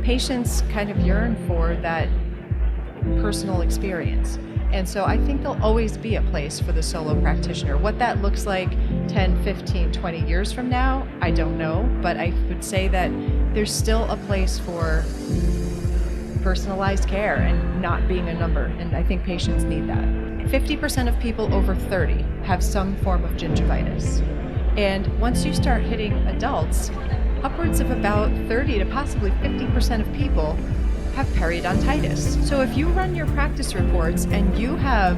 patients kind of yearn for that personal experience. And so I think there'll always be a place for the solo practitioner. What that looks like 10, 15, 20 years from now, I don't know, but I would say that there's still a place for personalized care and not being a number, and I think patients need that. 50% of people over 30 have some form of gingivitis. And once you start hitting adults, upwards of about 30 to possibly 50% of people have periodontitis. So if you run your practice reports and you have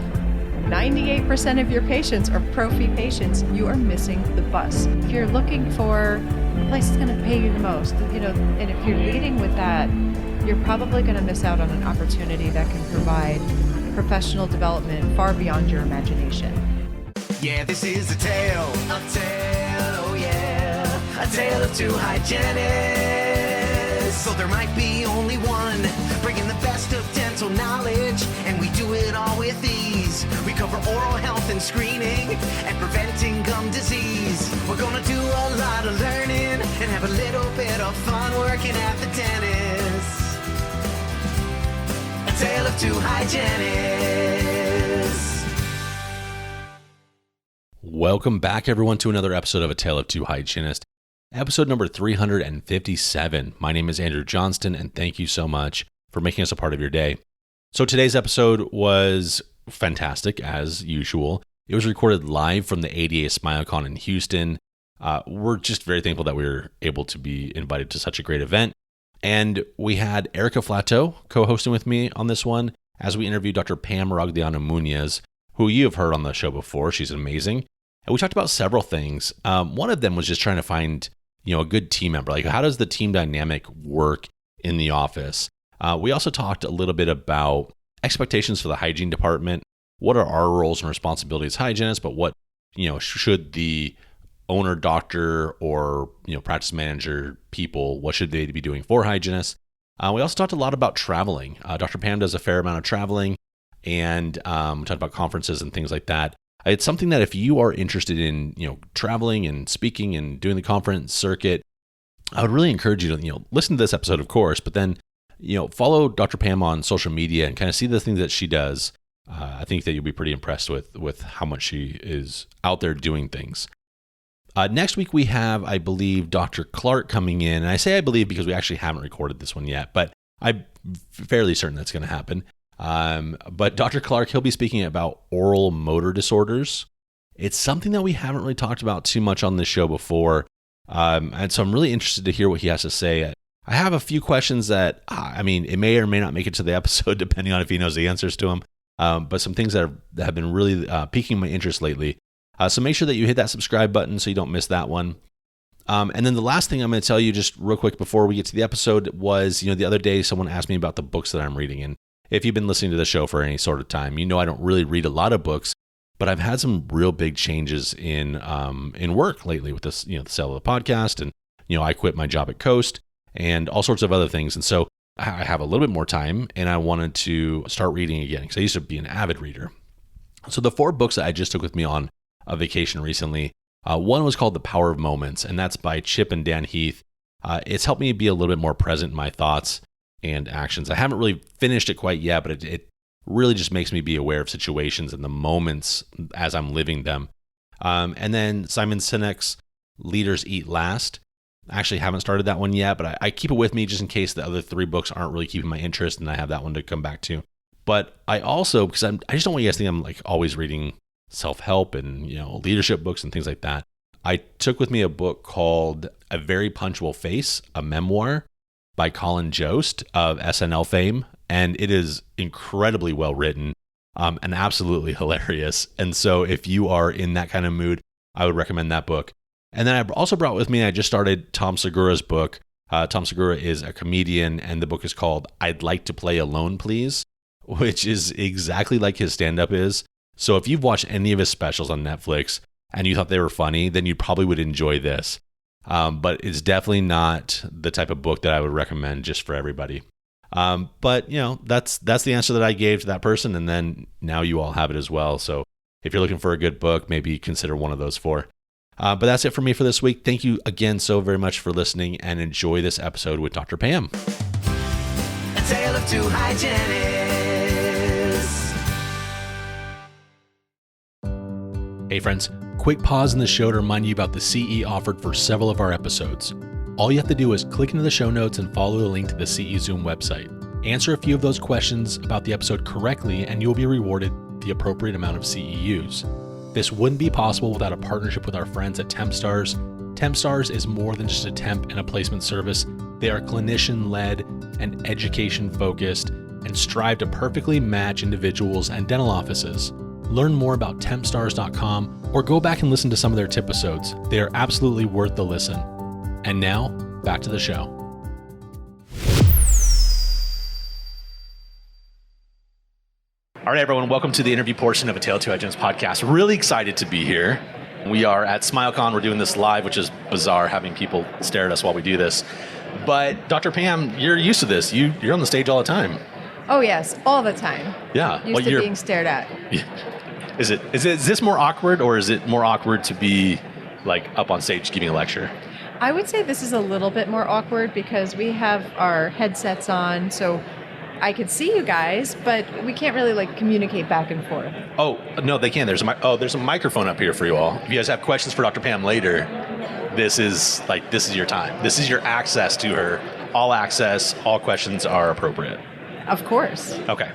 98% of your patients are pro-fee patients, you are missing the bus. If you're looking for the place that's going to pay you the most, and if you're leading with that, you're probably going to miss out on an opportunity that can provide professional development far beyond your imagination. Yeah, this is a tale, oh yeah, a tale of two hygienists. So there might be only one, bringing the best of dental knowledge, and we do it all with ease. We cover oral health and screening, and preventing gum disease. We're gonna do a lot of learning, and have a little bit of fun working at the dentist. A tale of two hygienists. Welcome back, everyone, to another episode of A Tale of Two Hygienists, episode number 357. My name is Andrew Johnston, and thank you so much for making us a part of your day. So today's episode was fantastic, as usual. It was recorded live from the ADA SmileCon in Houston. We're just very thankful that we were able to be invited to such a great event. And we had Erika Flateau co-hosting with me on this one as we interviewed Dr. Pamela Maragliano-Muniz, who you have heard on the show before. She's amazing. And we talked about several things. One of them was just trying to find, a good team member. Like, how does the team dynamic work in the office? We also talked a little bit about expectations for the hygiene department. What are our roles and responsibilities as hygienists, but what, should the owner, doctor, or, practice manager people, what should they be doing for hygienists? We also talked a lot about traveling. Dr. Pam does a fair amount of traveling, and we talked about conferences and things like that. It's something that if you are interested in, traveling and speaking and doing the conference circuit, I would really encourage you to, listen to this episode, of course, but then, follow Dr. Pam on social media and kind of see the things that she does. I think that you'll be pretty impressed with how much she is out there doing things. Next week, we have, I believe, Dr. Clark coming in. And I say I believe because we actually haven't recorded this one yet, but I'm fairly certain that's going to happen. But Dr. Clark, he'll be speaking about oral motor disorders. It's something that we haven't really talked about too much on this show before. And so I'm really interested to hear what he has to say. I have a few questions that, it may or may not make it to the episode depending on if he knows the answers to them. But some things that have been really piquing my interest lately. So make sure that you hit that subscribe button so you don't miss that one. And then the last thing I'm going to tell you just real quick before we get to the episode was, the other day someone asked me about the books that I'm reading. And if you've been listening to the show for any sort of time, I don't really read a lot of books, but I've had some real big changes in work lately with this, the sale of the podcast, and I quit my job at Coast and all sorts of other things, and so I have a little bit more time, and I wanted to start reading again because I used to be an avid reader. So the 4 books that I just took with me on a vacation recently, one was called The Power of Moments, and that's by Chip and Dan Heath. It's helped me be a little bit more present in my thoughts and actions. I haven't really finished it quite yet, but it really just makes me be aware of situations and the moments as I'm living them. And then Simon Sinek's Leaders Eat Last. I actually haven't started that one yet, but I keep it with me just in case the other 3 books aren't really keeping my interest, and I have that one to come back to. But I also, because I just don't want you guys to think I'm like always reading self-help and leadership books and things like that. I took with me a book called A Very Punctual Face, a memoir by Colin Jost of SNL fame, and it is incredibly well written and absolutely hilarious. And so if you are in that kind of mood, I would recommend that book. And then I also brought with me, I just started Tom Segura's book. Tom Segura is a comedian, and the book is called I'd Like to Play Alone, Please, which is exactly like his stand-up is. So if you've watched any of his specials on Netflix and you thought they were funny, then you probably would enjoy this. But it's definitely not the type of book that I would recommend just for everybody. But that's the answer that I gave to that person. And then now you all have it as well. So if you're looking for a good book, maybe consider one of those 4. But that's it for me for this week. Thank you again so very much for listening, and enjoy this episode with Dr. Pam. A tale of two hygienists. Hey friends, quick pause in the show to remind you about the CE offered for several of our episodes. All you have to do is click into the show notes and follow the link to the CE Zoom website. Answer a few of those questions about the episode correctly and you'll be rewarded the appropriate amount of CEUs. This wouldn't be possible without a partnership with our friends at Tempstars. Tempstars is more than just a temp and a placement service. They are clinician-led and education-focused and strive to perfectly match individuals and dental offices. Learn more about Tempstars.com or go back and listen to some of their tip episodes. They are absolutely worth the listen. And now, back to the show. All right, everyone, welcome to the interview portion of a Tale of Two Hygienists podcast. Really excited to be here. We are at SmileCon. We're doing this live, which is bizarre, having people stare at us while we do this. But Dr. Pam, you're used to this. You're on the stage all the time. Oh, yes, all the time. Yeah. Used to being stared at. Is this more awkward, or is it more awkward to be like up on stage giving a lecture? I would say this is a little bit more awkward because we have our headsets on, so I could see you guys, but we can't really like communicate back and forth. Oh, no, they can. There's a microphone up here for you all. If you guys have questions for Dr. Pam later, this is your time. This is your access to her. All access, all questions are appropriate. Of course. Okay.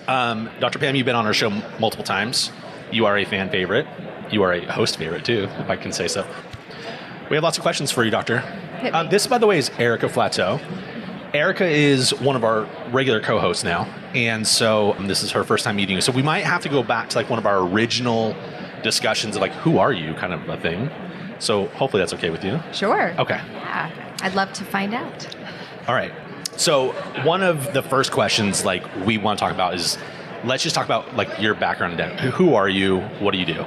Dr. Pam, you've been on our show multiple times. You are a fan favorite. You are a host favorite too, if I can say so. We have lots of questions for you, Doctor. This, by the way, is Erika Flateau. Erika is one of our regular co-hosts now, and so this is her first time meeting you. So we might have to go back to like one of our original discussions of like, who are you kind of a thing. So hopefully that's okay with you. Sure. Okay. Yeah, I'd love to find out. All right. So one of the first questions like we want to talk about is, let's just talk about like your background in dental. Who are you? What do you do?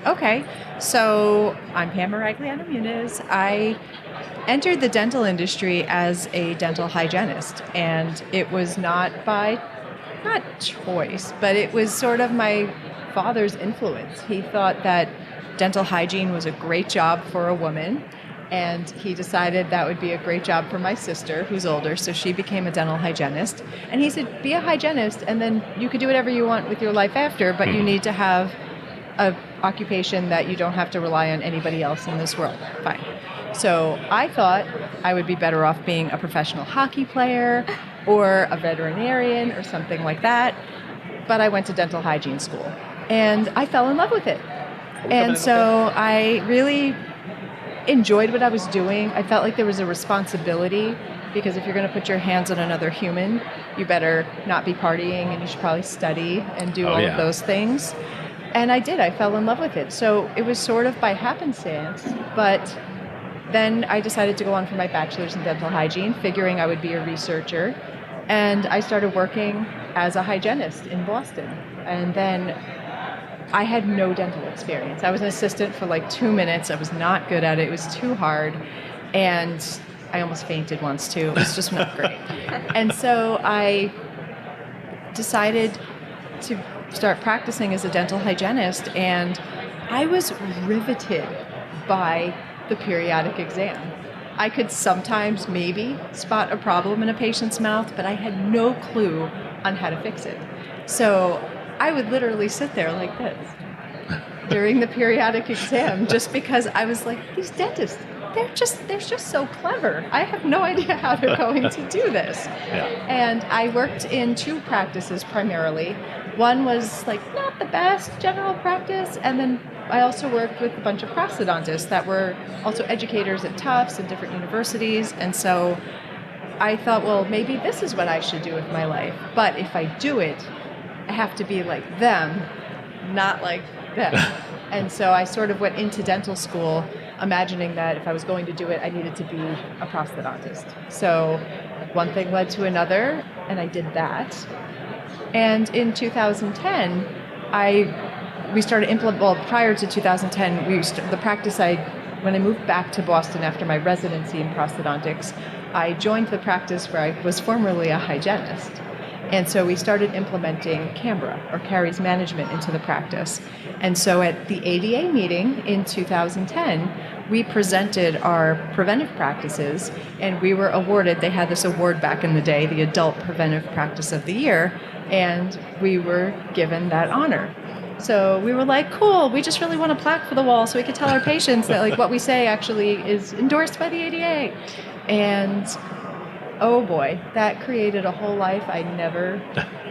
Okay. So I'm Pamela Maragliano-Muniz. I entered the dental industry as a dental hygienist, and it was not choice, but it was sort of my father's influence. He thought that dental hygiene was a great job for a woman, and he decided that would be a great job for my sister, who's older, so she became a dental hygienist. And he said, be a hygienist, and then you could do whatever you want with your life after, but you need to have an occupation that you don't have to rely on anybody else in this world. Fine. So I thought I would be better off being a professional hockey player or a veterinarian or something like that. But I went to dental hygiene school and I fell in love with it. And so I really enjoyed what I was doing. I felt like there was a responsibility, because if you're going to put your hands on another human, you better not be partying, and you should probably study and do all of those things. And I did. I fell in love with it. So it was sort of by happenstance, but then I decided to go on for my bachelor's in dental hygiene, figuring I would be a researcher. And I started working as a hygienist in Boston. And then I had no dental experience. I was an assistant for like 2 minutes. I was not good at it. It was too hard. And I almost fainted once too. It was just not great. And so I decided to start practicing as a dental hygienist, and I was riveted by the periodic exam. I could sometimes maybe spot a problem in a patient's mouth, but I had no clue on how to fix it. So I would literally sit there like this during the periodic exam, just because I was like, these dentists, they're just so clever. I have no idea how they're going to do this. Yeah. And I worked in 2 practices primarily. One was like not the best general practice, and then I also worked with a bunch of prosthodontists that were also educators at Tufts and different universities. And so I thought, well, maybe this is what I should do with my life. But if I do it, I have to be like them, not like them. And so I sort of went into dental school imagining that if I was going to do it, I needed to be a prosthodontist. So one thing led to another, and I did that. And in 2010, we started prior to 2010, the practice when I moved back to Boston after my residency in prosthodontics, I joined the practice where I was formerly a hygienist. And so we started implementing CAMBRA, or caries management, into the practice. And so at the ADA meeting in 2010, we presented our preventive practices, and we were awarded, they had this award back in the day, the Adult Preventive Practice of the Year, and we were given that honor. So we were like, cool, we just really want a plaque for the wall so we could tell our patients that like what we say actually is endorsed by the ADA. And oh boy, that created a whole life I never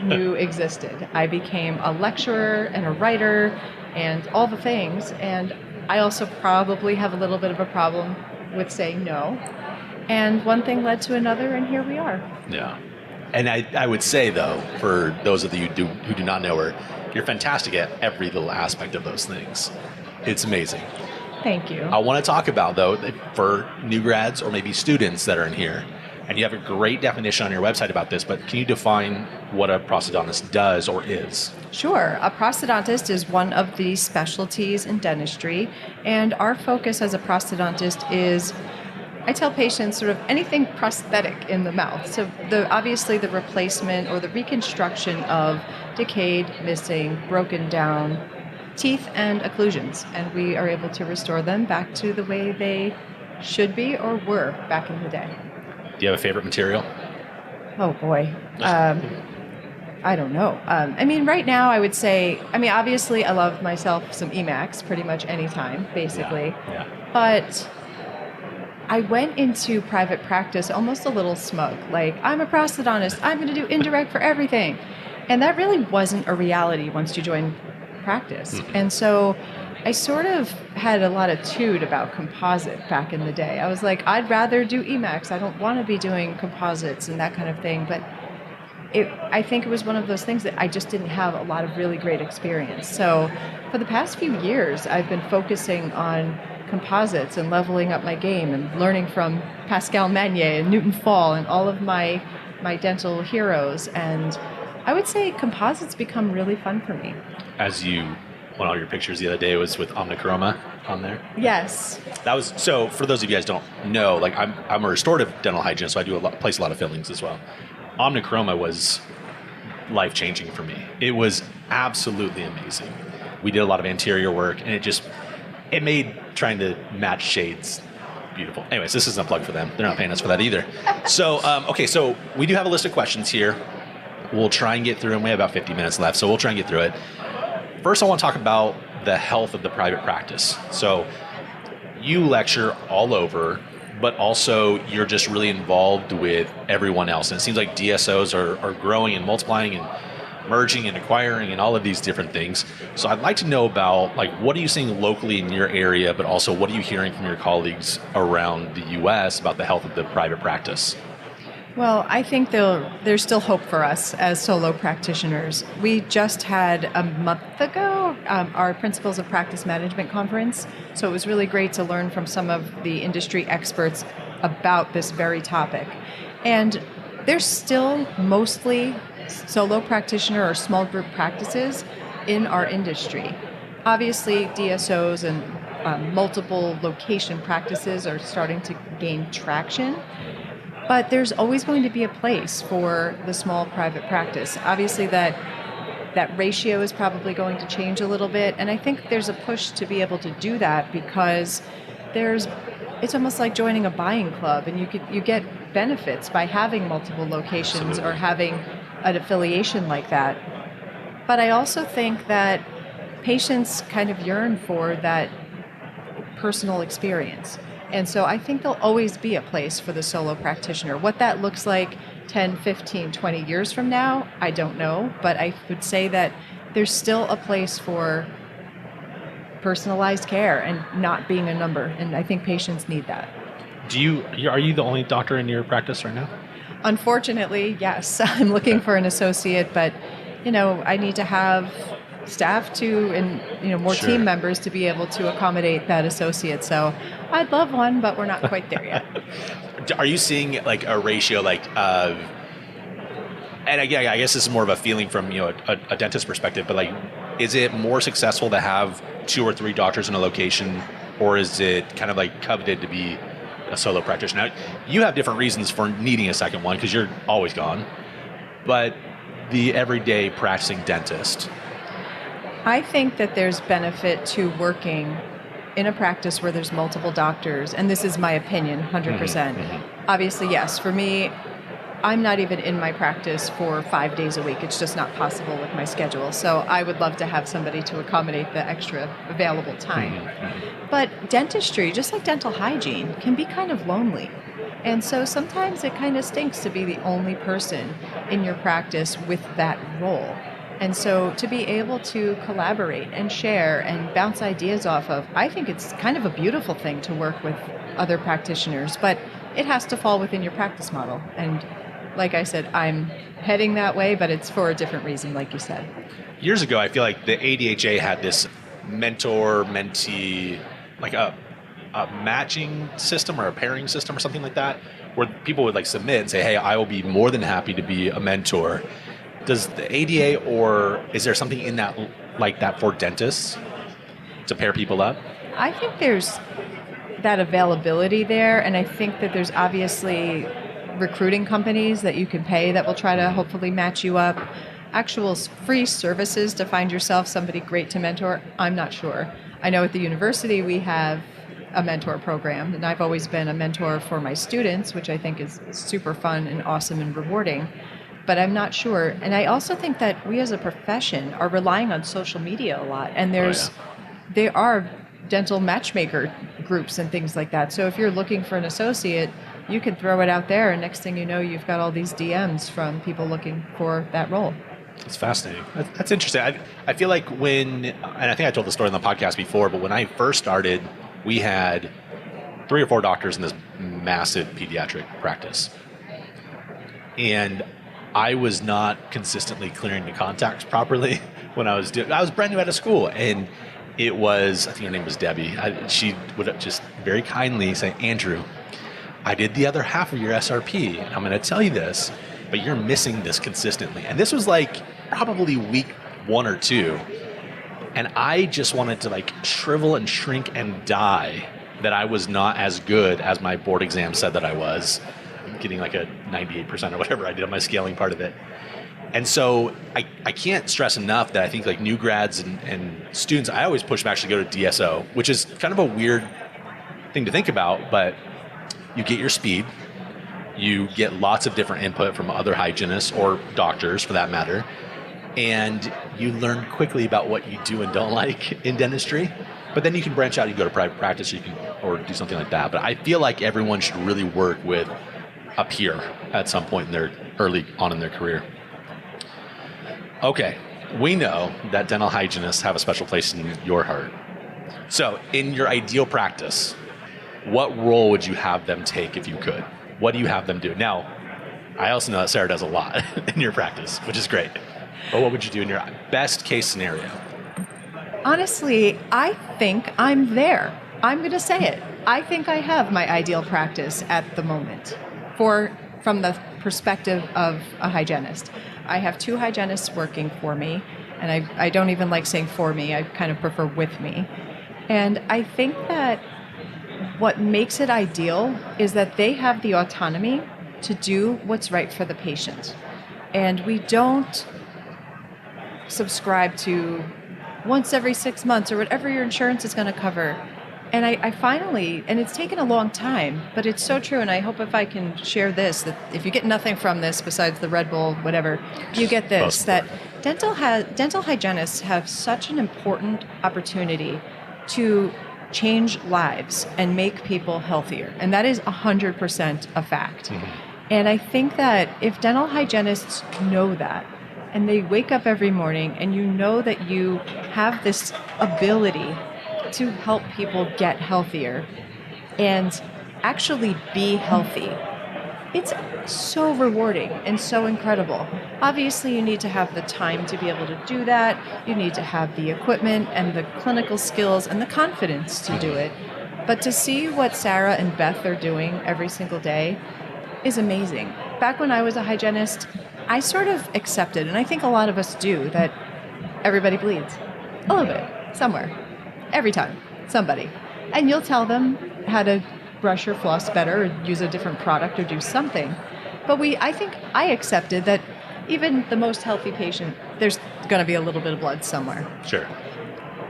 knew existed. I became a lecturer and a writer and all the things. And I also probably have a little bit of a problem with saying no. And one thing led to another, and here we are. Yeah. And I would say, though, for those of you who do not know her, you're fantastic at every little aspect of those things. It's amazing. Thank you. I want to talk about, though, for new grads or maybe students that are in here, and you have a great definition on your website about this, but can you define what a prosthodontist does or is? Sure. A prosthodontist is one of the specialties in dentistry, and our focus as a prosthodontist is, I tell patients, sort of anything prosthetic in the mouth. So obviously the replacement or the reconstruction of decayed, missing, broken down teeth and occlusions, and we are able to restore them back to the way they should be or were back in the day. Do you have a favorite material? Oh boy. I don't know. I mean, right now I would say, obviously I love myself some Emax pretty much anytime, basically. Yeah. But I went into private practice almost a little smug. Like, I'm a prosthodontist. I'm going to do indirect for everything. And that really wasn't a reality once you join practice. Mm-hmm. And so I sort of had a lot of toot about composite back in the day. I was like, I'd rather do Emax. I don't want to be doing composites and that kind of thing. But I think it was one of those things that I just didn't have a lot of really great experience. So for the past few years, I've been focusing on composites and leveling up my game and learning from Pascal Magnier and Newton Fall and all of my dental heroes. And I would say composites become really fun for me. As one of your pictures the other day was with Omnichroma on there. Yes. That was, so for those of you guys don't know, like I'm a restorative dental hygienist, so I place a lot of fillings as well. Omnichroma was life-changing for me. It was absolutely amazing. We did a lot of anterior work, and it made trying to match shades beautiful. Anyways, this isn't a plug for them. They're not paying us for that either. So, so we do have a list of questions here. We'll try and get through them. We have about 50 minutes left, so we'll try and get through it. First, I want to talk about the health of the private practice. So you lecture all over, but also you're just really involved with everyone else. And it seems like DSOs are growing and multiplying and merging and acquiring and all of these different things. So I'd like to know about, like, what are you seeing locally in your area, but also what are you hearing from your colleagues around the U.S. about the health of the private practice? Well, I think there's still hope for us as solo practitioners. We just had a month ago our Principles of Practice Management conference, so it was really great to learn from some of the industry experts about this very topic. And there's still mostly solo practitioner or small group practices in our industry. Obviously, DSOs and multiple location practices are starting to gain traction. But there's always going to be a place for the small private practice. Obviously, that ratio is probably going to change a little bit, and I think there's a push to be able to do that because it's almost like joining a buying club, and you get benefits by having multiple locations Absolutely. Or having an affiliation like that. But I also think that patients kind of yearn for that personal experience. And so I think there'll always be a place for the solo practitioner. What that looks like 10, 15, 20 years from now, I don't know. But I would say that there's still a place for personalized care and not being a number. And I think patients need that. Are you the only doctor in your practice right now? Unfortunately, yes. I'm looking for an associate, but I need to have staff and more Sure. team members to be able to accommodate that associate. So I'd love one, but we're not quite there yet. Are you seeing like a ratio and again, I guess this is more of a feeling from a dentist perspective, but like, is it more successful to have 2 or 3 doctors in a location, or is it kind of like coveted to be a solo practitioner? Now, you have different reasons for needing a second one because you're always gone, but the everyday practicing dentist. I think that there's benefit to working in a practice where there's multiple doctors, and this is my opinion, 100%, obviously, yes, for me, I'm not even in my practice for 5 days a week. It's just not possible with my schedule. So I would love to have somebody to accommodate the extra available time. But dentistry, just like dental hygiene, can be kind of lonely. And so sometimes it kind of stinks to be the only person in your practice with that role. And so to be able to collaborate and share and bounce ideas off of, I think it's kind of a beautiful thing to work with other practitioners, but it has to fall within your practice model. And like I said, I'm heading that way, but it's for a different reason, like you said. Years ago, I feel like the ADHA had this mentor-mentee, like a matching system or a pairing system or something like that, where people would like submit and say, hey, I will be more than happy to be a mentor. Does the ADA, or is there something in that like that for dentists to pair people up? I think there's that availability there, and I think that there's obviously recruiting companies that you can pay that will try to hopefully match you up. Actual free services to find yourself somebody great to mentor, I'm not sure. I know at the university we have a mentor program, and I've always been a mentor for my students, which I think is super fun and awesome and rewarding. But I'm not sure. And I also think that we as a profession are relying on social media a lot. And there are dental matchmaker groups and things like that. So if you're looking for an associate, you can throw it out there, and next thing you know, you've got all these DMs from people looking for that role. That's fascinating. That's interesting. I feel like and I think I told the story on the podcast before, but when I first started, we had 3 or 4 doctors in this massive pediatric practice. And I was not consistently clearing the contacts properly when I was brand new out of school. And it was, I think her name was Debbie. She would just very kindly say, Andrew, I did the other half of your SRP, and I'm going to tell you this, but you're missing this consistently. And this was like probably week 1 or 2. And I just wanted to like shrivel and shrink and die that I was not as good as my board exam said that I was, getting like a 98% or whatever I did on my scaling part of it. And so I can't stress enough that I think like new grads and students, I always push them actually go to DSO, which is kind of a weird thing to think about, but you get your speed, you get lots of different input from other hygienists or doctors for that matter, and you learn quickly about what you do and don't like in dentistry. But then you can branch out, you go to private practice, or do something like that. But I feel like everyone should really work with a peer at some point in their early on in their career. Okay, we know that dental hygienists have a special place in your heart. So in your ideal practice, what role would you have them take if you could? What do you have them do? Now, I also know that Sarah does a lot in your practice, which is great. But what would you do in your best case scenario? Honestly, I think I'm there. I'm going to say it. I think I have my ideal practice at the moment from the perspective of a hygienist. I have 2 hygienists working for me, and I don't even like saying for me. I kind of prefer with me. And I think that what makes it ideal is that they have the autonomy to do what's right for the patient. And we don't subscribe to once every 6 months or whatever your insurance is going to cover. And I finally, and it's taken a long time, but it's so true, and I hope if I can share this, that if you get nothing from this besides the Red Bull, whatever, you get this, that dental hygienists have such an important opportunity to change lives and make people healthier. And that is 100% a fact. Mm-hmm. And I think that if dental hygienists know that, and they wake up every morning and you know that you have this ability to help people get healthier and actually be healthy, it's so rewarding and so incredible. Obviously, you need to have the time to be able to do that. You need to have the equipment and the clinical skills and the confidence to do it. But to see what Sarah and Beth are doing every single day is amazing. Back when I was a hygienist, I sort of accepted, and I think a lot of us do, that everybody bleeds a little bit, somewhere, every time, somebody. And you'll tell them how to brush or floss better, or use a different product, or do something. But I think I accepted that even the most healthy patient, there's going to be a little bit of blood somewhere. Sure.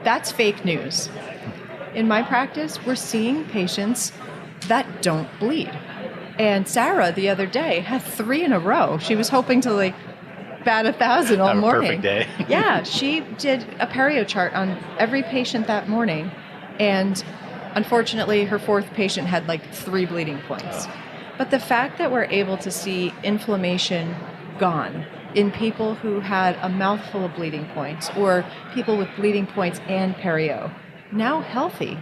That's fake news. in my practice, we're seeing patients that don't bleed. And Sarah the other day had 3 in a row. She was hoping to bat 1,000 all morning. Perfect day. Yeah, she did a perio chart on every patient that morning. And unfortunately, her 4th patient had 3 bleeding points. But the fact that we're able to see inflammation gone in people who had a mouthful of bleeding points, or people with bleeding points and perio, now healthy,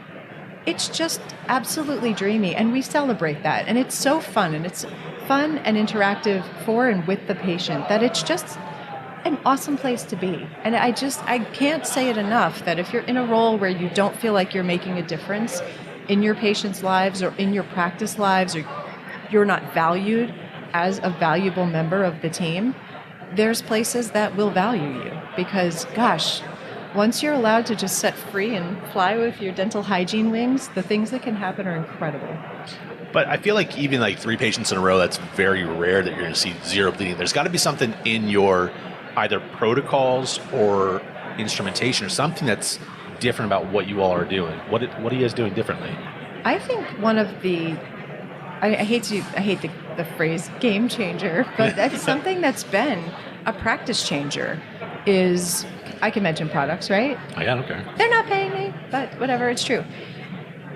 it's just absolutely dreamy, and we celebrate that. And it's so fun, and it's fun and interactive for and with the patient, that it's just an awesome place to be. And I can't say it enough, that if you're in a role where you don't feel like you're making a difference in your patients' lives or in your practice lives, or you're not valued as a valuable member of the team, there's places that will value you. Because, gosh, once you're allowed to just set free and fly with your dental hygiene wings, the things that can happen are incredible. But I feel like even 3 patients in a row, that's very rare that you're going to see 0 bleeding. There's got to be something in your either protocols or instrumentation, or something that's different about what you all are doing. What are you guys doing differently? I think one of the, I hate the phrase game changer, but that's something that's been a practice changer is, I can mention products, right? Oh, yeah, I don't care. They're not paying me, but whatever, it's true.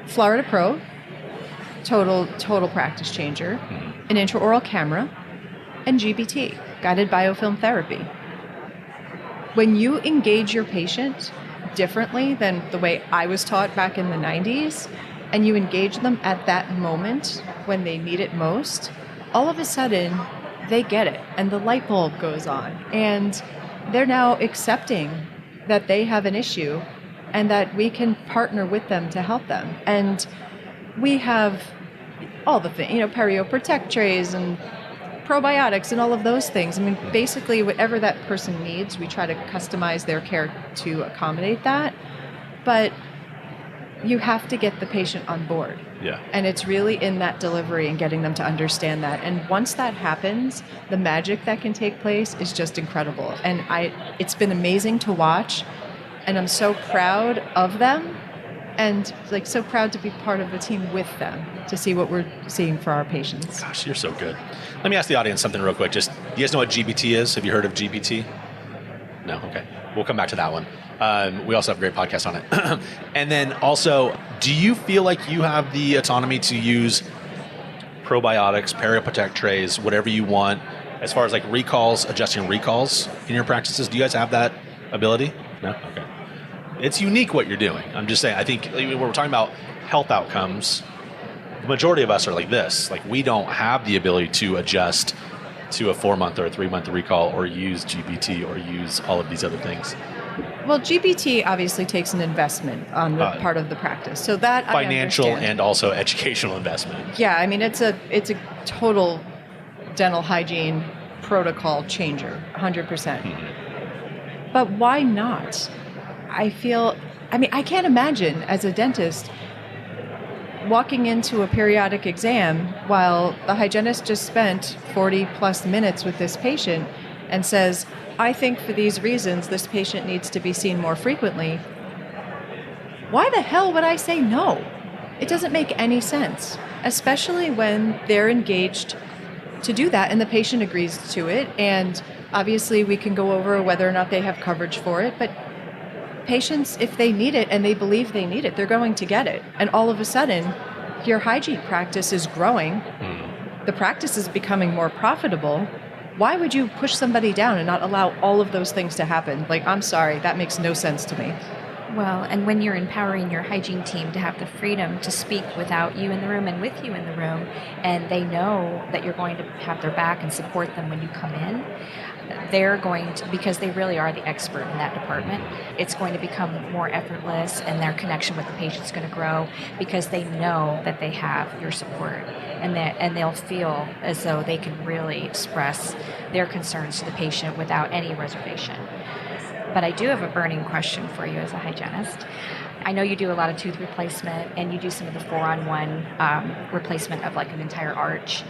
Florida Pro, total practice changer, an intraoral camera, and GBT, guided biofilm therapy. When you engage your patient differently than the way I was taught back in the 90s, and you engage them at that moment when they need it most, all of a sudden they get it, and the light bulb goes on, and they're now accepting that they have an issue and that we can partner with them to help them. And we have all the things, perio protect trays and probiotics and all of those things. I mean, basically whatever that person needs, we try to customize their care to accommodate that. But you have to get the patient on board. Yeah. And it's really in that delivery and getting them to understand that. And once that happens, the magic that can take place is just incredible. And it's been amazing to watch, and I'm so proud of them, and so proud to be part of the team with them, to see what we're seeing for our patients. Gosh, you're so good. Let me ask the audience something real quick. Just, you guys know what GBT is? Have you heard of GBT? No? Okay. We'll come back to that one. We also have a great podcast on it. And then also, do you feel like you have the autonomy to use probiotics, perioprotect trays, whatever you want, as far as recalls, adjusting recalls in your practices? Do you guys have that ability? No? Okay. It's unique what you're doing. I'm just saying, I think when we're talking about health outcomes, the majority of us are like this. We don't have the ability to adjust to a 4-month or a 3-month recall, or use GBT, or use all of these other things. Well, GBT obviously takes an investment on the part of the practice. So that financial I understand. And also educational investment. Yeah, I mean, it's a total dental hygiene protocol changer, 100%. Mm-hmm. But why not? I can't imagine as a dentist walking into a periodic exam while the hygienist just spent 40 plus minutes with this patient and says, I think for these reasons, this patient needs to be seen more frequently. Why the hell would I say no? It doesn't make any sense, especially when they're engaged to do that and the patient agrees to it. And obviously we can go over whether or not they have coverage for it, but patients, if they need it and they believe they need it, they're going to get it. And all of a sudden, your hygiene practice is growing. The practice is becoming more profitable. Why would you push somebody down and not allow all of those things to happen? I'm sorry, that makes no sense to me. Well, and when you're empowering your hygiene team to have the freedom to speak without you in the room and with you in the room, and they know that you're going to have their back and support them when you come in, they're going to, because they really are the expert in that department, it's going to become more effortless, and their connection with the patient is going to grow because they know that they have your support, and they'll feel as though they can really express their concerns to the patient without any reservation. But I do have a burning question for you as a hygienist. I know you do a lot of tooth replacement, and you do some of the 4-on-1 replacement of an entire arch.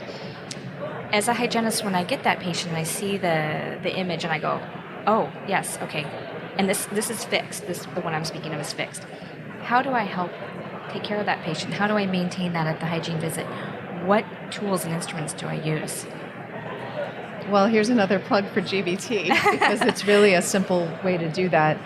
As a hygienist, when I get that patient and I see the image and I go, oh, yes, okay, and this is fixed, the one I'm speaking of is fixed. How do I help take care of that patient? How do I maintain that at the hygiene visit? What tools and instruments do I use? Well, here's another plug for GBT because it's really a simple way to do that.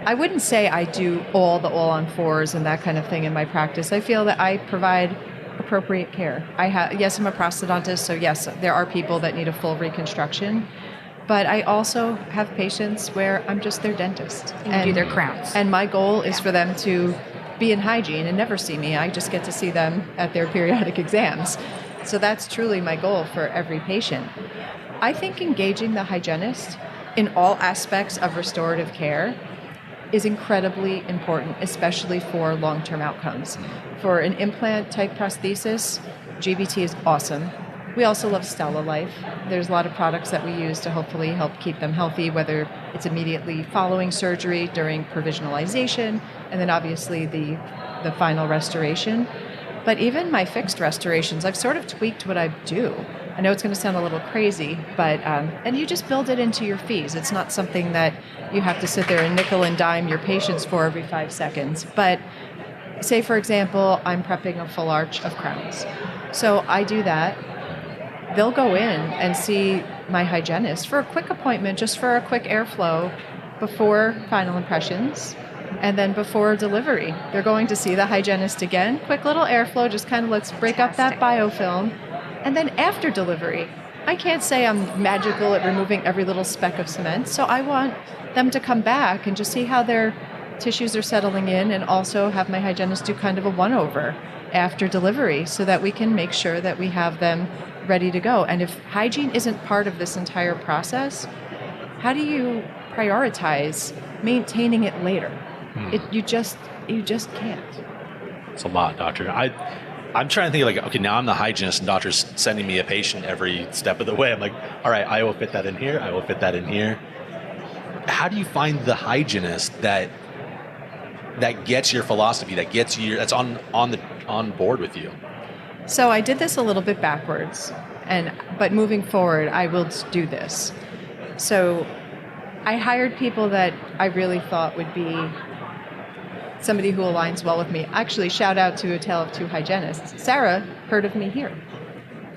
I wouldn't say I do all on fours and that kind of thing in my practice. I feel that I provide appropriate care. Yes, I'm a prosthodontist, so yes, there are people that need a full reconstruction, but I also have patients where I'm just their dentist. And do their crowns. And my goal is for them to be in hygiene and never see me. I just get to see them at their periodic exams. So that's truly my goal for every patient. I think engaging the hygienist in all aspects of restorative care is incredibly important, especially for long-term outcomes. For an implant-type prosthesis, GBT is awesome. We also love Stella Life. There's a lot of products that we use to hopefully help keep them healthy, whether it's immediately following surgery, during provisionalization, and then obviously the final restoration. But even my fixed restorations, I've sort of tweaked what I do. I know it's going to sound a little crazy, but and you just build it into your fees. It's not something that you have to sit there and nickel and dime your patients for every 5 seconds. But say, for example, I'm prepping a full arch of crowns. So I do that. They'll go in and see my hygienist for a quick appointment, just for a quick airflow before final impressions. And then before delivery, they're going to see the hygienist again. Quick little airflow, just kind of let's break up that biofilm. And then after delivery, I can't say I'm magical at removing every little speck of cement. So I want them to come back and just see how their tissues are settling in, and also have my hygienist do kind of a one-over after delivery so that we can make sure that we have them ready to go. And if hygiene isn't part of this entire process, how do you prioritize maintaining it later? You just can't. It's a lot, doctor. I'm trying to think like, okay, now I'm the hygienist and doctor's sending me a patient every step of the way. I'm like, all right, I will fit that in here. I will fit that in here. How do you find the hygienist that gets your philosophy, that's on board with you? So I did this a little bit backwards, but moving forward, I will do this. So I hired people that I really thought would be somebody who aligns well with me. Actually, shout out to A Tale of Two Hygienists. Sarah heard of me here.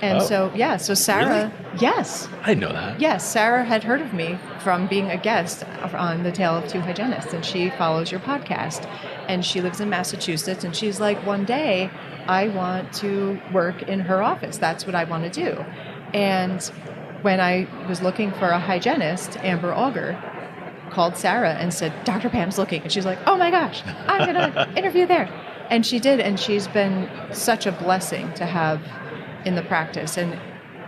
And so Sarah, really? Yes. I didn't know that. Yes, Sarah had heard of me from being a guest on The Tale of Two Hygienists, and she follows your podcast. And she lives in Massachusetts, and she's like, one day I want to work in her office. That's what I want to do. And when I was looking for a hygienist, Amber Auger called Sarah and said, Dr. Pam's looking. And she's like, oh my gosh, I'm going to interview there. And she did, and she's been such a blessing to have in the practice. And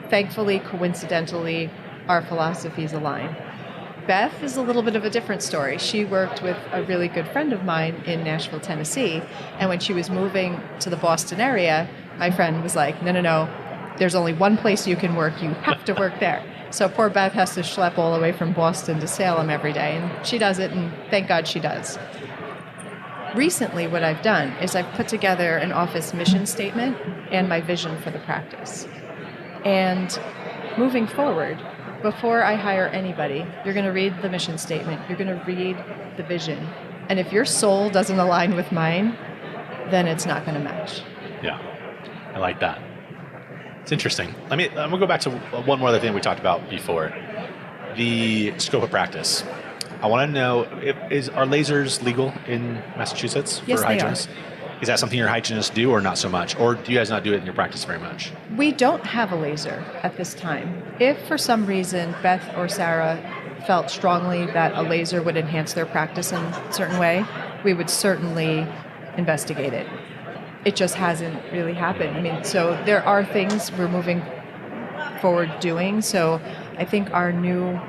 thankfully, coincidentally, our philosophies align. Beth is a little bit of a different story. She worked with a really good friend of mine in Nashville, Tennessee. And when she was moving to the Boston area, my friend was like, no, there's only one place you can work. You have to work there. So poor Beth has to schlep all the way from Boston to Salem every day. And she does it, and thank God she does. Recently, what I've done is I've put together an office mission statement and my vision for the practice. And moving forward, before I hire anybody, you're going to read the mission statement. You're going to read the vision. And if your soul doesn't align with mine, then it's not going to match. Yeah, I like that. It's interesting. I'm going to go back to one more other thing we talked about before. The scope of practice. I want to know, are lasers legal in Massachusetts for hygienists? Is that something your hygienists do or not so much? Or do you guys not do it in your practice very much? We don't have a laser at this time. If for some reason Beth or Sarah felt strongly that a laser would enhance their practice in a certain way, we would certainly investigate it. It just hasn't really happened. I mean, so there are things we're moving forward doing. So I think our new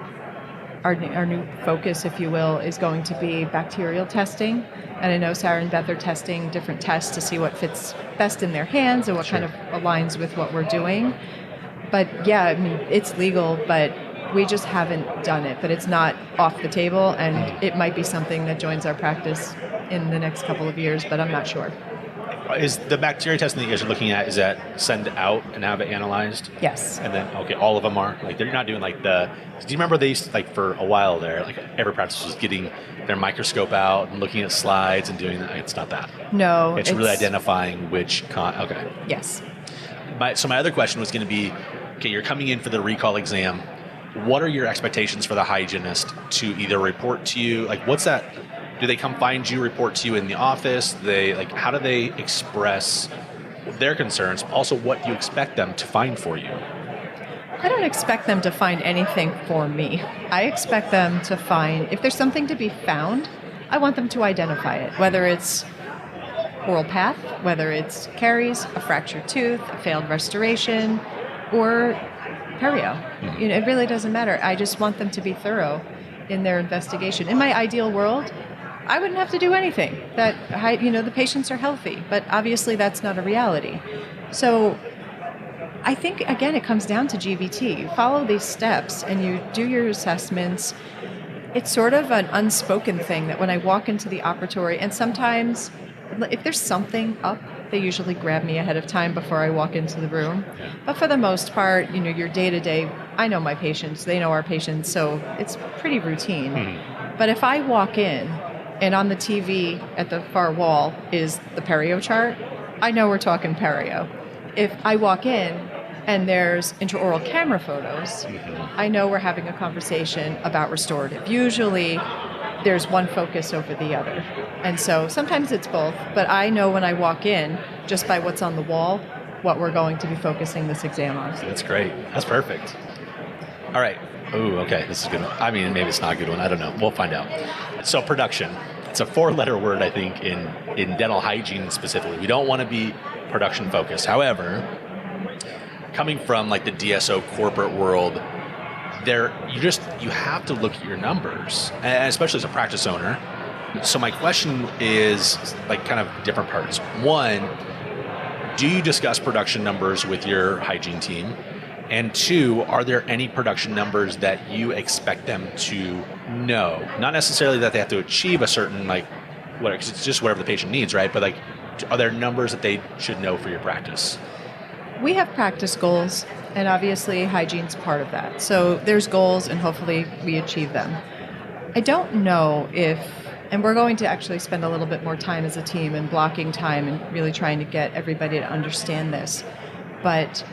focus, if you will, is going to be bacterial testing. And I know Sarah and Beth are testing different tests to see what fits best in their hands and what kind of aligns with what we're doing. But yeah, I mean, it's legal, but we just haven't done it. But it's not off the table, and it might be something that joins our practice in the next couple of years, but I'm not sure. Is the bacteria testing that you guys are looking at, is that send out and have it analyzed? Yes. And then, okay, all of them are? Like, they're not doing like do you remember they used to, like, for a while there, like, every practice was getting their microscope out and looking at slides and doing that? It's not that. No. It's really identifying which okay. Yes. So my other question was going to be, okay, you're coming in for the recall exam. What are your expectations for the hygienist to either report to you? Like, what's that? Do they come find you, report to you in the office? How do they express their concerns? Also, what do you expect them to find for you? I don't expect them to find anything for me. I expect them to find, if there's something to be found, I want them to identify it, whether it's oral path, whether it's caries, a fractured tooth, a failed restoration, or perio. Mm-hmm. It really doesn't matter. I just want them to be thorough in their investigation. In my ideal world, I wouldn't have to do anything. The patients are healthy, but obviously that's not a reality. So I think, again, it comes down to GBT. You follow these steps and you do your assessments. It's sort of an unspoken thing that when I walk into the operatory, and sometimes if there's something up, they usually grab me ahead of time before I walk into the room. But for the most part, your day-to-day, I know my patients, they know our patients, so it's pretty routine. Mm-hmm. But if I walk in and on the TV at the far wall is the perio chart, I know we're talking perio. If I walk in and there's intraoral camera photos, I know we're having a conversation about restorative. Usually there's one focus over the other. And so sometimes it's both, but I know when I walk in, just by what's on the wall, what we're going to be focusing this exam on. That's great. That's perfect. All right. Ooh, okay. This is a good one. I mean, maybe it's not a good one. I don't know. We'll find out. So production. It's a 4-letter word, I think, in dental hygiene specifically. We don't want to be production focused. However, coming from like the DSO corporate world, you have to look at your numbers, and especially as a practice owner. So my question is like kind of different parts. One, do you discuss production numbers with your hygiene team? And two, are there any production numbers that you expect them to know? Not necessarily that they have to achieve a certain, because it's just whatever the patient needs, right? But are there numbers that they should know for your practice? We have practice goals, and obviously hygiene's part of that. So there's goals, and hopefully we achieve them. I don't know if, and we're going to actually spend a little bit more time as a team and blocking time and really trying to get everybody to understand this, but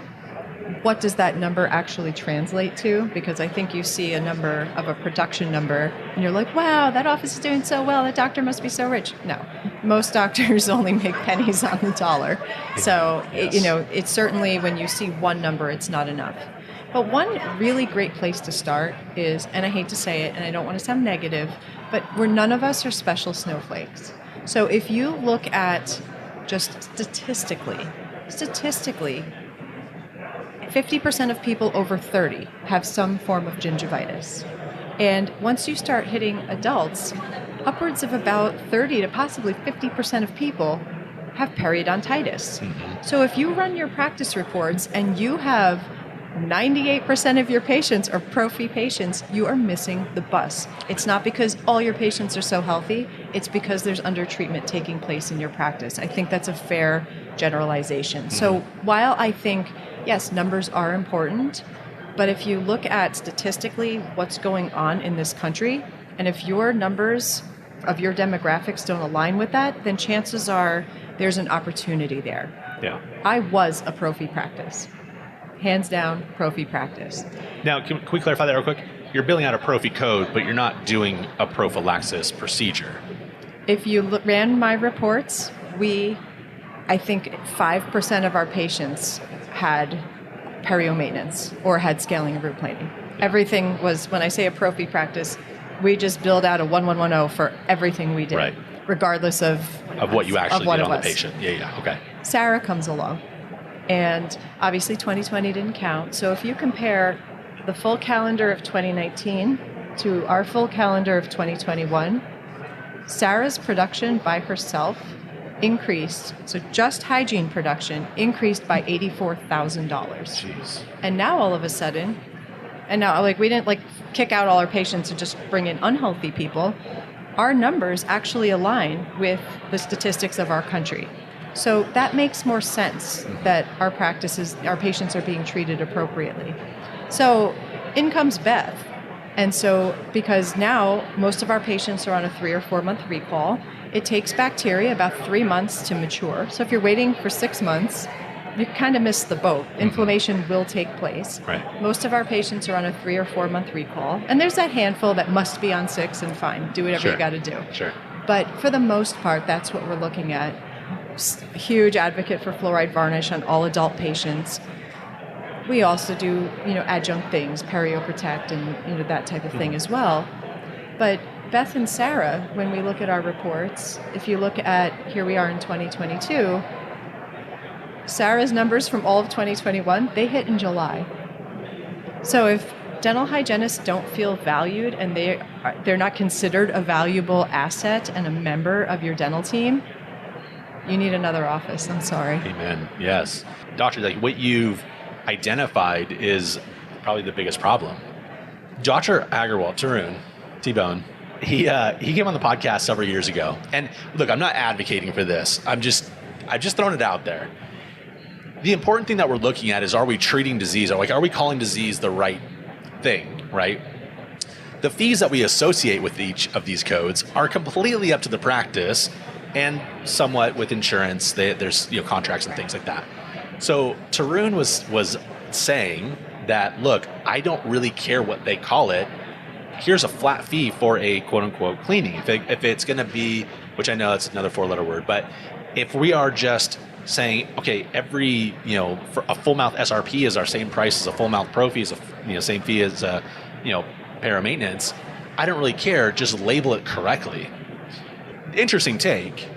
what does that number actually translate to? Because I think you see a number of a production number and you're like, wow, that office is doing so well, that doctor must be so rich. No, most doctors only make pennies on the dollar. So, yes. It's certainly when you see one number, it's not enough. But one really great place to start is, and I hate to say it and I don't want to sound negative, but none of us are special snowflakes. So if you look at just statistically, 50% of people over 30 have some form of gingivitis. And once you start hitting adults, upwards of about 30 to possibly 50% of people have periodontitis. Mm-hmm. So if you run your practice reports and you have 98% of your patients are prophy patients, you are missing the bus. It's not because all your patients are so healthy, it's because there's undertreatment taking place in your practice. I think that's a fair generalization. Mm-hmm. So while I think, yes, numbers are important, but if you look at statistically what's going on in this country, and if your numbers of your demographics don't align with that, then chances are there's an opportunity there. Yeah. I was a prophy practice. Hands down, prophy practice. Now, can we clarify that real quick? You're billing out a prophy code, but you're not doing a prophylaxis procedure. If you ran my reports, I think 5% of our patients had perio maintenance or had scaling and root planing. Yeah. Everything was, when I say a prophy practice, we just billed out a 1110 for everything we did, right, regardless of what you actually did on the patient. Yeah, okay. Sarah comes along. And obviously 2020 didn't count. So if you compare the full calendar of 2019 to our full calendar of 2021, Sarah's production by herself increased, so just hygiene production increased by $84,000. Jeez. And now all of a sudden, we didn't kick out all our patients and just bring in unhealthy people. Our numbers actually align with the statistics of our country. So that makes more sense that our patients are being treated appropriately. So in comes Beth. And so because now most of our patients are on a 3 or 4 month recall, it takes bacteria about 3 months to mature. So if you're waiting for 6 months, you kind of missed the boat. Inflammation will take place. Right. Most of our patients are on a 3 or 4 month recall. And there's that handful that must be on 6 and fine. Do whatever you got to do. Sure. But for the most part, that's what we're looking at. Huge advocate for fluoride varnish on all adult patients. We also do, adjunct things, perioprotect and, that type of thing as well. But Beth and Sarah, when we look at our reports, if you look at, here we are in 2022, Sarah's numbers from all of 2021, they hit in July. So if dental hygienists don't feel valued and they're not considered a valuable asset and a member of your dental team, you need another office. I'm sorry. Amen. Yes. Doctor, like what you've identified is probably the biggest problem. Dr. Agarwal, Tarun, T-Bone, he came on the podcast several years ago. And look, I'm not advocating for this. I've just thrown it out there. The important thing that we're looking at is, are we treating disease? Are we calling disease the right thing, right? The fees that we associate with each of these codes are completely up to the practice, and somewhat with insurance. There's contracts and things like that. So Tarun was saying that, look, I don't really care what they call it. Here's a flat fee for a quote unquote cleaning. If it's going to be, which I know that's another 4-letter word, but if we are just saying, okay, every, for a full mouth SRP is our same price as a full mouth pro fee, is same fee as para maintenance, I don't really care. Just label it correctly. Interesting take,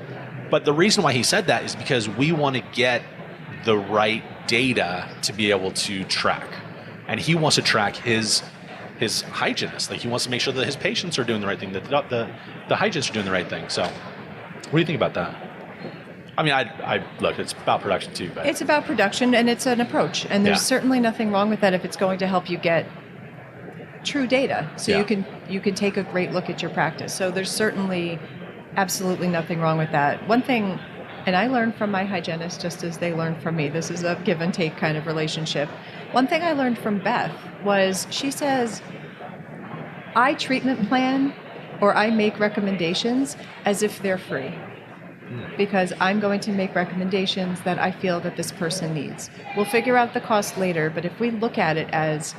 but the reason why he said that is because we want to get the right data to be able to track, and he wants to track his hygienist. Like, he wants to make sure that his patients are doing the right thing, that the hygienists are doing the right thing. So, what do you think about that? I mean, I look, it's about production too, but it's about production and it's an approach, and there's certainly nothing wrong with that if it's going to help you get true data, so you can take a great look at your practice. So there's certainly absolutely nothing wrong with that. One thing, and I learned from my hygienist just as they learned from me. This is a give and take kind of relationship. One thing I learned from Beth was, she says, I treatment plan or I make recommendations as if they're free, because I'm going to make recommendations that I feel that this person needs. We'll figure out the cost later, but if we look at it as,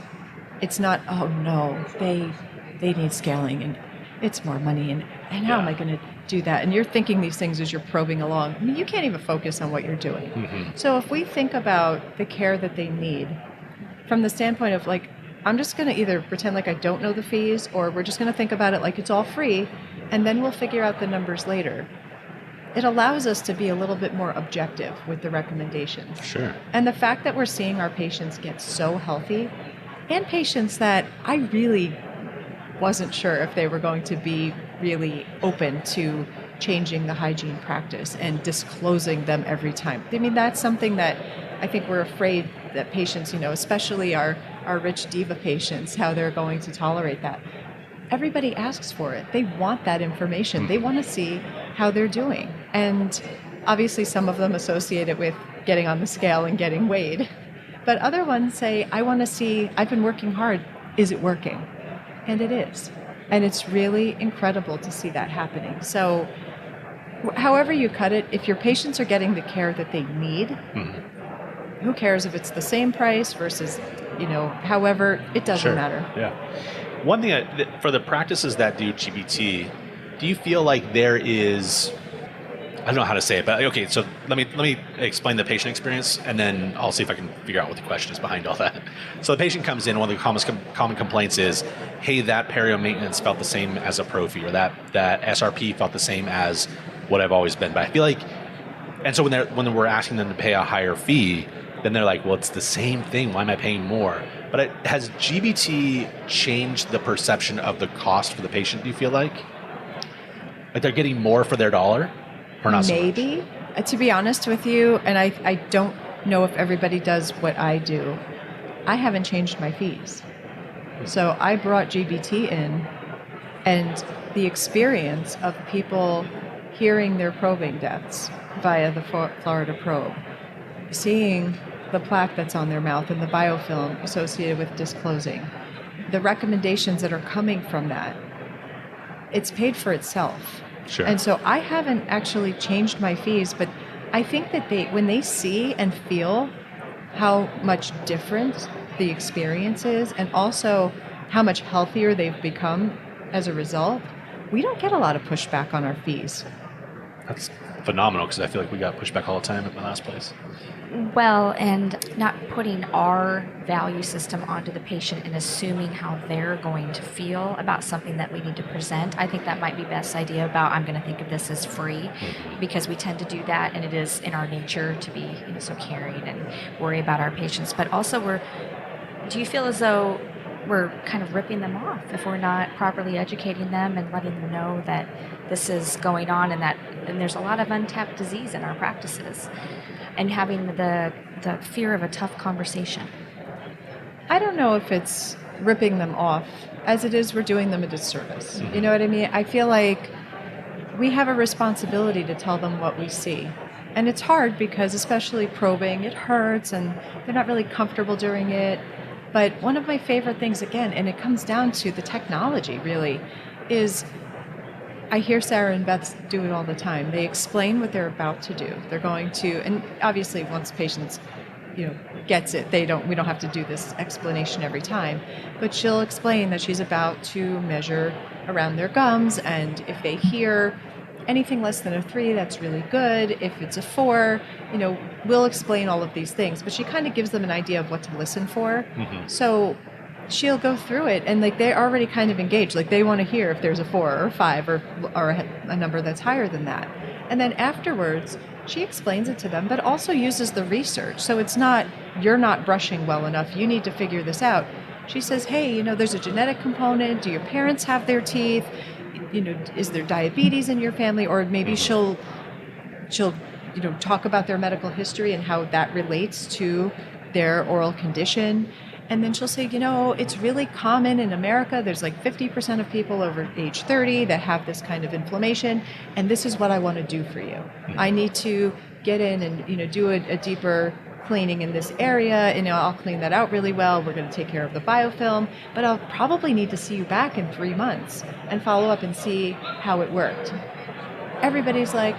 it's not, oh no, they need scaling and it's more money and how am I going to do that? And you're thinking these things as you're probing along. I mean, you can't even focus on what you're doing. Mm-hmm. So if we think about the care that they need from the standpoint of, like, I'm just going to either pretend like I don't know the fees, or we're just going to think about it like it's all free, and then we'll figure out the numbers later. It allows us to be a little bit more objective with the recommendations. Sure. And the fact that we're seeing our patients get so healthy, and patients that I really wasn't sure if they were going to be really open to changing the hygiene practice and disclosing them every time. I mean, that's something that I think we're afraid that patients, especially our rich diva patients, how they're going to tolerate that. Everybody asks for it. They want that information. They want to see how they're doing. And obviously some of them associate it with getting on the scale and getting weighed. But other ones say, I want to see, I've been working hard. Is it working? And it is. And it's really incredible to see that happening. So however you cut it, if your patients are getting the care that they need, who cares if it's the same price versus, however, it doesn't matter. Yeah. One thing, for the practices that do GBT, do you feel like there is, I don't know how to say it, but okay, so let me explain the patient experience, and then I'll see if I can figure out what the question is behind all that. So the patient comes in, one of the common complaints is, hey, that perio maintenance felt the same as a pro fee, or that SRP felt the same as what I've always been. But I feel like, and so when we're asking them to pay a higher fee, then they're like, well, it's the same thing. Why am I paying more? But has GBT changed the perception of the cost for the patient, do you feel like? Like they're getting more for their dollar? Or not Maybe. So much? To be honest with you, and I don't know if everybody does what I do, I haven't changed my fees. So I brought GBT in, and the experience of people hearing their probing deaths via the Florida probe, seeing the plaque that's on their mouth and the biofilm associated with disclosing, the recommendations that are coming from that, it's paid for itself. Sure. And so I haven't actually changed my fees, but I think that when they see and feel how much different the experience is, and also how much healthier they've become as a result, we don't get a lot of pushback on our fees. That's phenomenal, because I feel like we got pushback all the time at my last place. Well, and not putting our value system onto the patient and assuming how they're going to feel about something that we need to present. I think that might be best idea about, I'm going to think of this as free, because we tend to do that, and it is in our nature to be so caring and worry about our patients. But also, do you feel as though we're kind of ripping them off if we're not properly educating them and letting them know that this is going on, and there's a lot of untapped disease in our practices, and having the fear of a tough conversation? I don't know if it's ripping them off. As it is, we're doing them a disservice. You know what I mean? I feel like we have a responsibility to tell them what we see. And it's hard because, especially probing, it hurts and they're not really comfortable doing it. But one of my favorite things, again, and it comes down to the technology really, is I hear Sarah and Beth do it all the time. They explain what they're about to do. They're going to, and obviously once patients, gets it, we don't have to do this explanation every time. But she'll explain that she's about to measure around their gums, and if they hear anything less than a 3, that's really good. If it's a 4, we'll explain all of these things. But she kind of gives them an idea of what to listen for. So she'll go through it, and they're already kind of engaged. They want to hear if there's a 4 or a 5 or a number that's higher than that. And then afterwards, she explains it to them, but also uses the research. So it's not, you're not brushing well enough, you need to figure this out. She says, hey, there's a genetic component. Do your parents have their teeth? Is there diabetes in your family? Or maybe she'll talk about their medical history and how that relates to their oral condition. And then she'll say, it's really common in America. There's 50% of people over age 30 that have this kind of inflammation. And this is what I want to do for you. I need to get in and, do a deeper cleaning in this area. I'll clean that out really well. We're going to take care of the biofilm. But I'll probably need to see you back in 3 months and follow up and see how it worked. Everybody's like,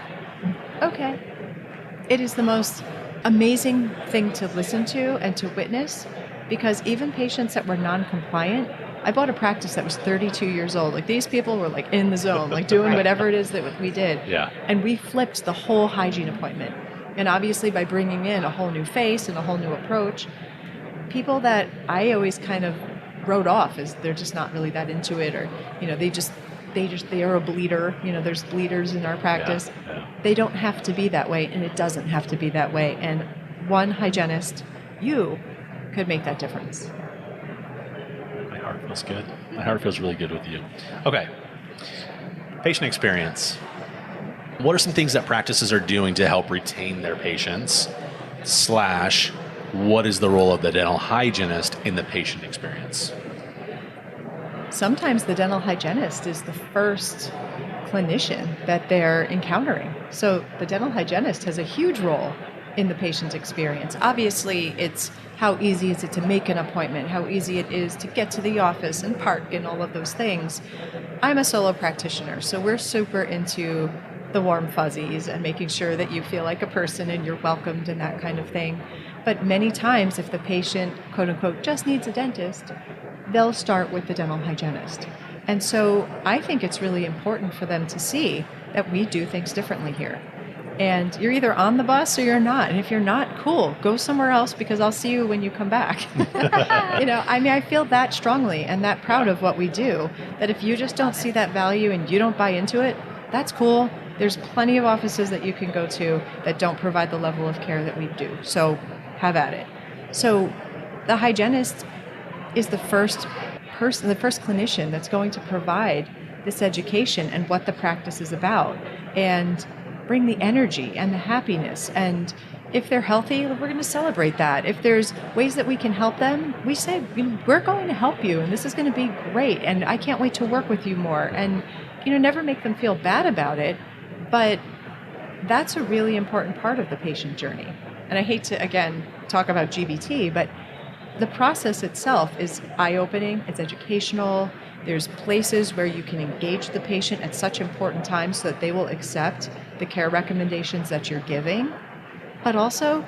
okay. It is the most amazing thing to listen to and to witness. Because even patients that were non-compliant, I bought a practice that was 32 years old. These people were in the zone, doing whatever it is that we did. Yeah. And we flipped the whole hygiene appointment. And obviously by bringing in a whole new face and a whole new approach, people that I always kind of wrote off as they're just not really that into it, or, they are a bleeder. There's bleeders in our practice. Yeah. They don't have to be that way, and it doesn't have to be that way. And one hygienist, you, could make that difference. My heart feels good. My heart feels really good with you. Okay. Patient experience. What are some things that practices are doing to help retain their patients? / what is the role of the dental hygienist in the patient experience? Sometimes the dental hygienist is the first clinician that they're encountering. So the dental hygienist has a huge role in the patient experience. Obviously, it's how easy is it to make an appointment, how easy it is to get to the office and park and all of those things. I'm a solo practitioner, so we're super into the warm fuzzies and making sure that you feel like a person and you're welcomed and that kind of thing. But many times, if the patient, quote unquote, just needs a dentist, they'll start with the dental hygienist. And so I think it's really important for them to see that we do things differently here. And you're either on the bus or you're not. And if you're not, cool, go somewhere else, because I'll see you when you come back. I feel that strongly and that proud of what we do, that if you just don't see that value and you don't buy into it, that's cool. There's plenty of offices that you can go to that don't provide the level of care that we do. So have at it. So the hygienist is the first person, the first clinician that's going to provide this education and what the practice is about, and bring the energy and the happiness. And if they're healthy, we're going to celebrate that. If there's ways that we can help them, we say, we're going to help you, and this is going to be great, and I can't wait to work with you more. And never make them feel bad about it, But that's a really important part of the patient journey. And I hate to, again, talk about GBT, but the process itself is eye-opening, it's educational. There's places where you can engage the patient at such important times so that they will accept the care recommendations that you're giving. But also,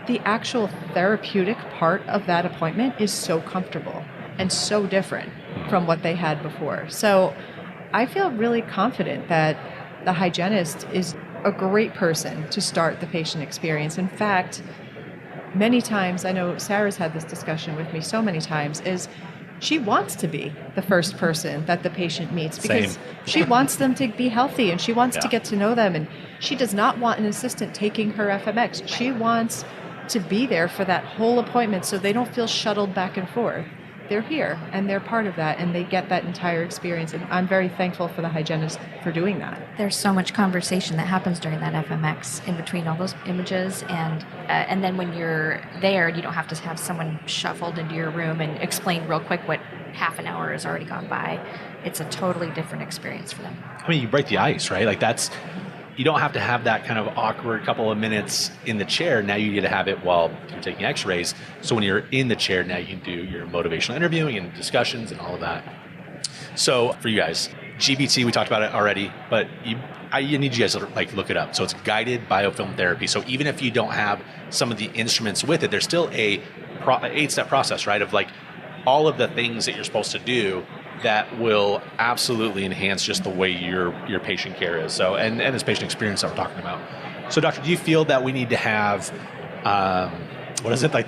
the actual therapeutic part of that appointment is so comfortable and so different from what they had before. So I feel really confident that the hygienist is a great person to start the patient experience. In fact, many times, I know Sarah's had this discussion with me so many times, is she wants to be the first person that the patient meets because she wants them to be healthy and she wants to get to know them, and she does not want an assistant taking her FMX. She wants to be there for that whole appointment so they don't feel shuttled back and forth. They're here and they're part of that and they get that entire experience, and I'm very thankful for the hygienist for doing that. There's so much conversation that happens during that FMX in between all those images, and then when you're there, you don't have to have someone shuffled into your room and explain real quick what half an hour has already gone by. It's a totally different experience for them. I mean, you break the ice, right? Like you don't have to have that kind of awkward couple of minutes in the chair. Now you get to have it while you're taking x-rays. So when you're in the chair, now you can do your motivational interviewing and discussions and all of that. So for you guys, GBT, we talked about it already, but I need you guys to look it up. So it's guided biofilm therapy. So even if you don't have some of the instruments with it, there's still a 8-step process, right? Of all of the things that you're supposed to do that will absolutely enhance just the way your patient care is. So, and this patient experience that we're talking about. So, doctor, do you feel that we need to have, the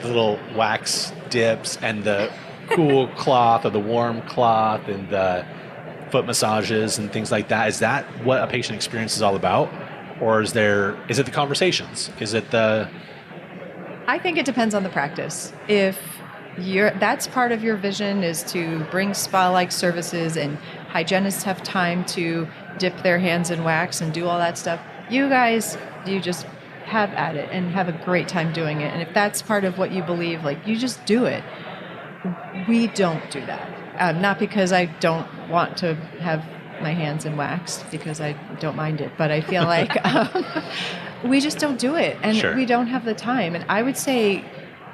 little wax dips and the cool cloth or the warm cloth and the foot massages and things like that? Is that what a patient experience is all about? Or is it the conversations? Is it I think it depends on the practice. If that's part of your vision, is to bring spa-like services and hygienists have time to dip their hands in wax and do all that stuff, you just have at it and have a great time doing it. And if that's part of what you believe, you just do it. We don't do that. Not because I don't want to have my hands in wax, because I don't mind it, but I feel like we just don't do it, and we don't have the time. And I would say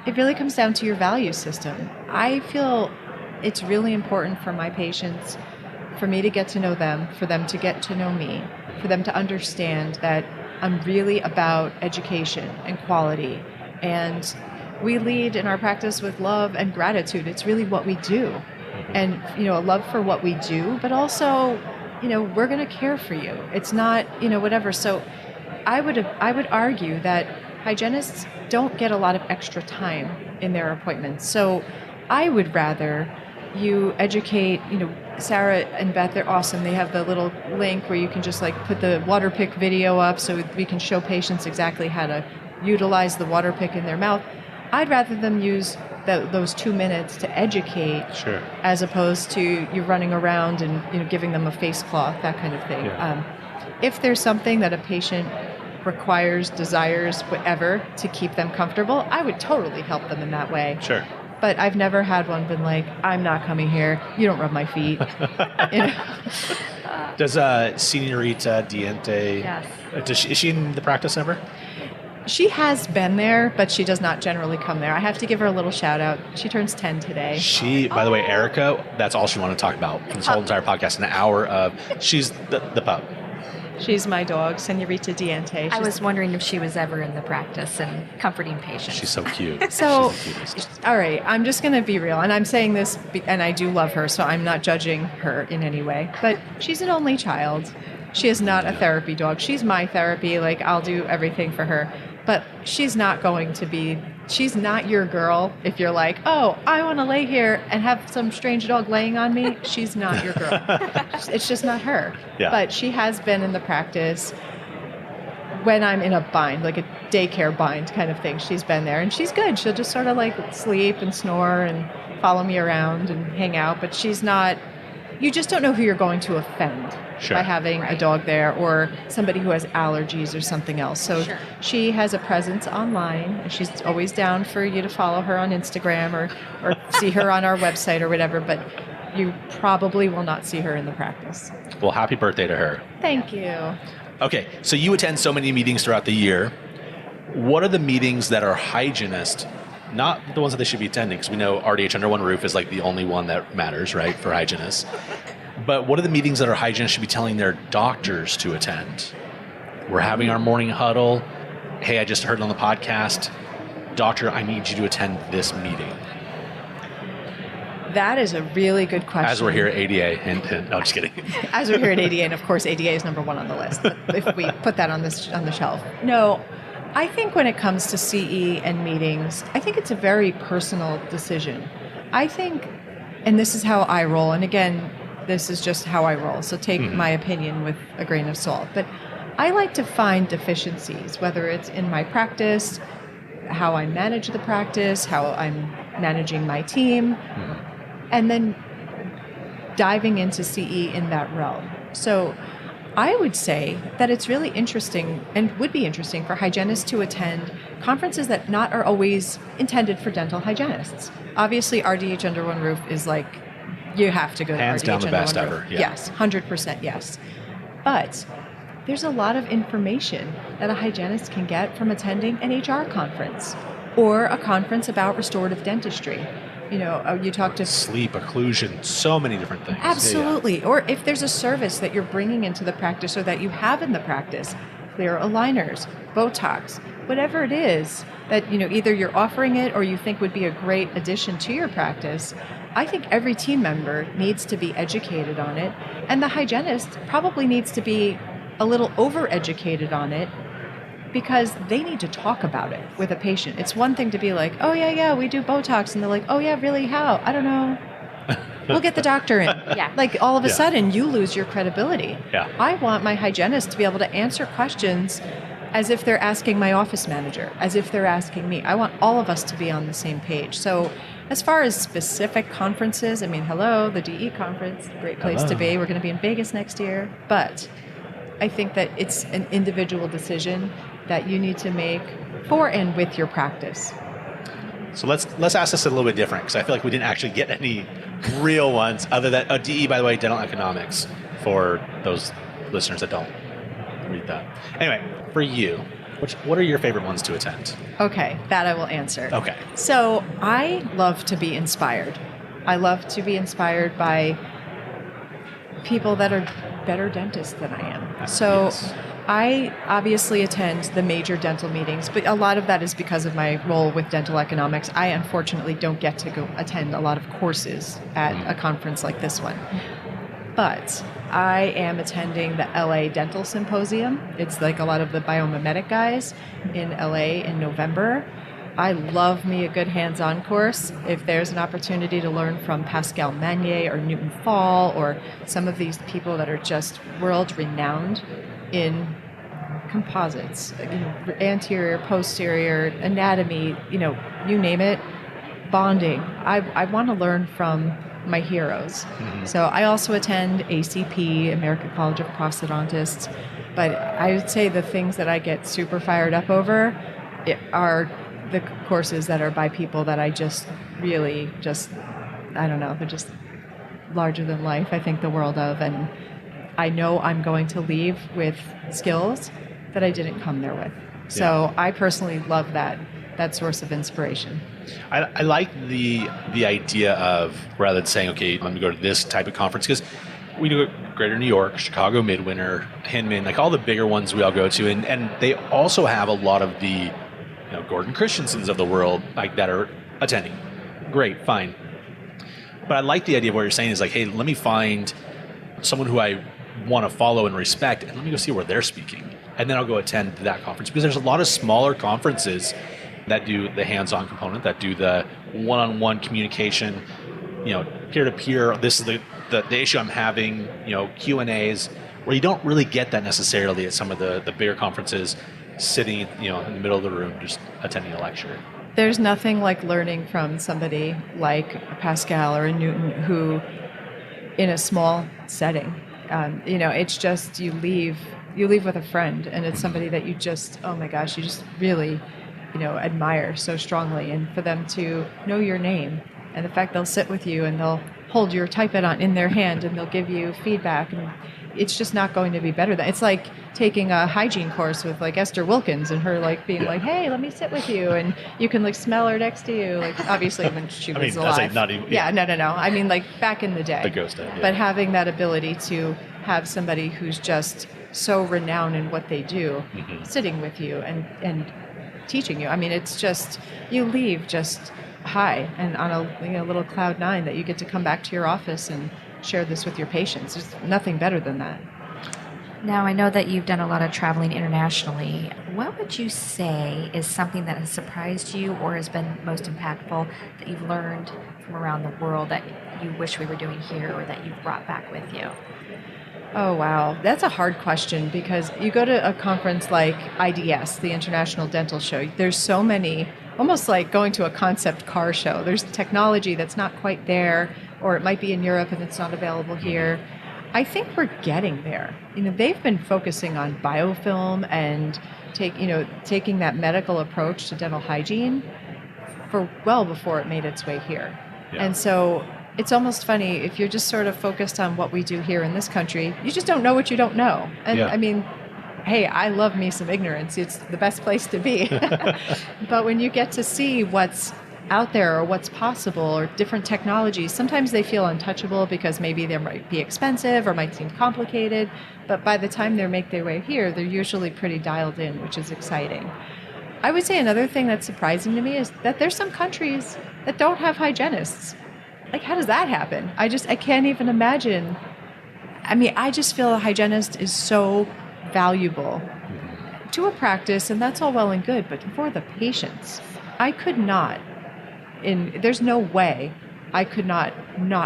it really comes down to your value system. I feel it's really important for my patients, for me to get to know them, for them to get to know me, for them to understand that I'm really about education and quality. And we lead in our practice with love and gratitude. It's really what we do. And, a love for what we do, but also, we're going to care for you. It's not, whatever. So I would argue that hygienists don't get a lot of extra time in their appointments. So I would rather you educate, Sarah and Beth, they're awesome. They have the little link where you can just put the water pick video up so we can show patients exactly how to utilize the water pick in their mouth. I'd rather them use those 2 minutes to educate, as opposed to you running around and giving them a face cloth, that kind of thing. If there's something that a patient requires, desires, whatever, to keep them comfortable, I would totally help them in that way. Sure. But I've never had one been like, I'm not coming here. You don't rub my feet. Does Senorita Diente, yes. Is she in the practice ever? She has been there, but she does not generally come there. I have to give her a little shout out. She turns 10 today. By the way, Erika, that's all she wanted to talk about for this whole entire podcast, an hour of, she's the pup. She's my dog, Senorita Diente. I was wondering if she was ever in the practice and comforting patients. She's so cute. So, all right, I'm just going to be real. And I'm saying this, and I do love her, so I'm not judging her in any way. But she's an only child. She is not a therapy dog. She's my therapy. I'll do everything for her. But she's not she's not your girl if you're like, oh, I want to lay here and have some strange dog laying on me. She's not your girl. It's just not her. Yeah. But she has been in the practice when I'm in a bind, like a daycare bind kind of thing. She's been there and she's good. She'll just sort of sleep and snore and follow me around and hang out. But she's not, you just don't know who you're going to offend. By having a dog there, or somebody who has allergies or something else. So she has a presence online, and she's always down for you to follow her on Instagram or see her on our website or whatever, but you probably will not see her in the practice. Well, happy birthday to her. Thank you. Okay, so you attend so many meetings throughout the year. What are the meetings that are hygienist, not the ones that they should be attending? Because we know RDH under one roof is like the only one that matters, right, for hygienists. But what are the meetings that our hygienists should be telling their doctors to attend? We're having our morning huddle. Hey, I just heard on the podcast, doctor, I need you to attend this meeting. That is a really good question. As we're here at ADA, and no, just kidding. As we're here at ADA, and of course ADA is number one on the list, but if we put that on the shelf. No, I think when it comes to CE and meetings, I think it's a very personal decision. I think, and this is how I roll, and again, this is just how I roll, so take my opinion with a grain of salt, but I like to find deficiencies, whether it's in my practice, how I manage the practice, how I'm managing my team, and then diving into CE in that realm. So I would say that it's really interesting and would be interesting for hygienists to attend conferences that not are always intended for dental hygienists. Obviously, RDH under one roof is like, you have to go to Hands RDH down the under best one ever. roof. Yeah. Yes, 100% yes. But there's a lot of information that a hygienist can get from attending an HR conference or a conference about restorative dentistry. You know, you talk to Sleep, occlusion, so many different things. absolutely. Yeah. Or if there's a service that you're bringing into the practice or that you have in the practice, clear aligners, Botox, whatever it is that, you know, either you're offering it or you think would be a great addition to your practice, I think every team member needs to be educated on it. And the hygienist probably needs to be a little over-educated on it because they need to talk about it with a patient. It's one thing to be like, oh, yeah, we do Botox. And they're like, oh, yeah, really? How? I don't know. We'll get the doctor in. Yeah. Like all of a sudden, you lose your credibility. Yeah. I want my hygienist to be able to answer questions as if they're asking my office manager, as if they're asking me. I want all of us to be on the same page. So as far as specific conferences, I mean, hello, the DE conference, great place to be. We're going to be in Vegas next year. But I think that it's an individual decision that you need to make for and with your practice. So let's ask this a little bit different because I feel like we didn't actually get any real ones other than DE, by the way, dental economics, for those listeners that don't read that. Anyway, for you, what are your favorite ones to attend? Okay, that I will answer. Okay. So I love to be inspired. I love to be inspired by people that are better dentists than I am. So Yes. I obviously attend the major dental meetings, but a lot of that is because of my role with dental economics. I unfortunately don't get to go attend a lot of courses at a conference like this one. But I am attending the LA Dental Symposium. It's like a lot of the biomimetic guys in LA in November. I love me a good hands-on course. If there's an opportunity to learn from Pascal Magnier or Newton Fall or some of these people that are just world-renowned in composites, you know, anterior, posterior, anatomy, you know, you name it, bonding. I want to learn from my heroes. So I also attend ACP, American College of Prosthodontists, but I would say the things that I get super fired up over are the courses that are by people that I just really I don't know, they're just larger than life, I think the world of, and I know I'm going to leave with skills that I didn't come there with. So I personally love that source of inspiration. I like the idea of, rather than saying, okay, let me go to this type of conference, because we do Greater New York, Chicago Midwinter, Hinman, like all the bigger ones we all go to, and they also have a lot of the Gordon Christensens of the world like that are attending. Great, fine. But I like the idea of what you're saying is like, hey, let me find someone who I want to follow and respect, and let me go see where they're speaking. And then I'll go attend that conference, because there's a lot of smaller conferences that do the hands-on component, that do the one-on-one communication, peer-to-peer. This is the issue I'm having, Q&As, where you don't really get that necessarily at some of the bigger conferences, sitting, in the middle of the room, just attending a lecture. There's nothing like learning from somebody like Pascal or a Newton who, in a small setting, it's just you leave with a friend, and it's somebody that you just, oh my gosh, you just really, admire so strongly, and for them to know your name, and the fact they'll sit with you and they'll hold your type it on in their hand and they'll give you feedback, it's just not going to be better than. It's like taking a hygiene course with like Esther Wilkins and her like being like, hey, let me sit with you and you can like smell her next to you. Like obviously when she was alive. That's like not even, No. I mean like back in the day. The ghost day. Yeah. But having that ability to have somebody who's just so renowned in what they do, sitting with you and teaching you. I mean, it's just, you leave just high and on a little cloud nine that you get to come back to your office and share this with your patients. There's nothing better than that. Now, I know that you've done a lot of traveling internationally. What would you say is something that has surprised you or has been most impactful that you've learned from around the world that you wish we were doing here or that you've brought back with you? Oh, wow. That's a hard question because you go to a conference like IDS, the International Dental Show. There's so many, almost like going to a concept car show. There's technology that's not quite there, or it might be in Europe and it's not available here. I think we're getting there. They've been focusing on biofilm and taking that medical approach to dental hygiene for well before it made its way here. Yeah. And so it's almost funny if you're just sort of focused on what we do here in this country, you just don't know what you don't know. And I mean, hey, I love me some ignorance. It's the best place to be. But when you get to see what's out there or what's possible or different technologies, sometimes they feel untouchable because maybe they might be expensive or might seem complicated. But by the time they make their way here, they're usually pretty dialed in, which is exciting. I would say another thing that's surprising to me is that there's some countries that don't have hygienists. Like, how does that happen? I can't even imagine. I mean, I just feel a hygienist is so valuable to a practice, and that's all well and good, but for the patients, I could not, there's no way I could not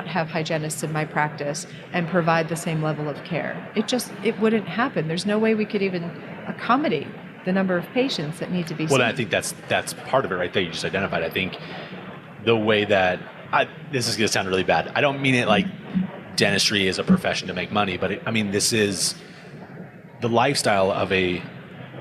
have hygienists in my practice and provide the same level of care. It wouldn't happen. There's no way we could even accommodate the number of patients that need to be seen. Well, I think that's part of it right there. You just identified. I think the way that, this is going to sound really bad. I don't mean it like dentistry is a profession to make money, but this is the lifestyle of a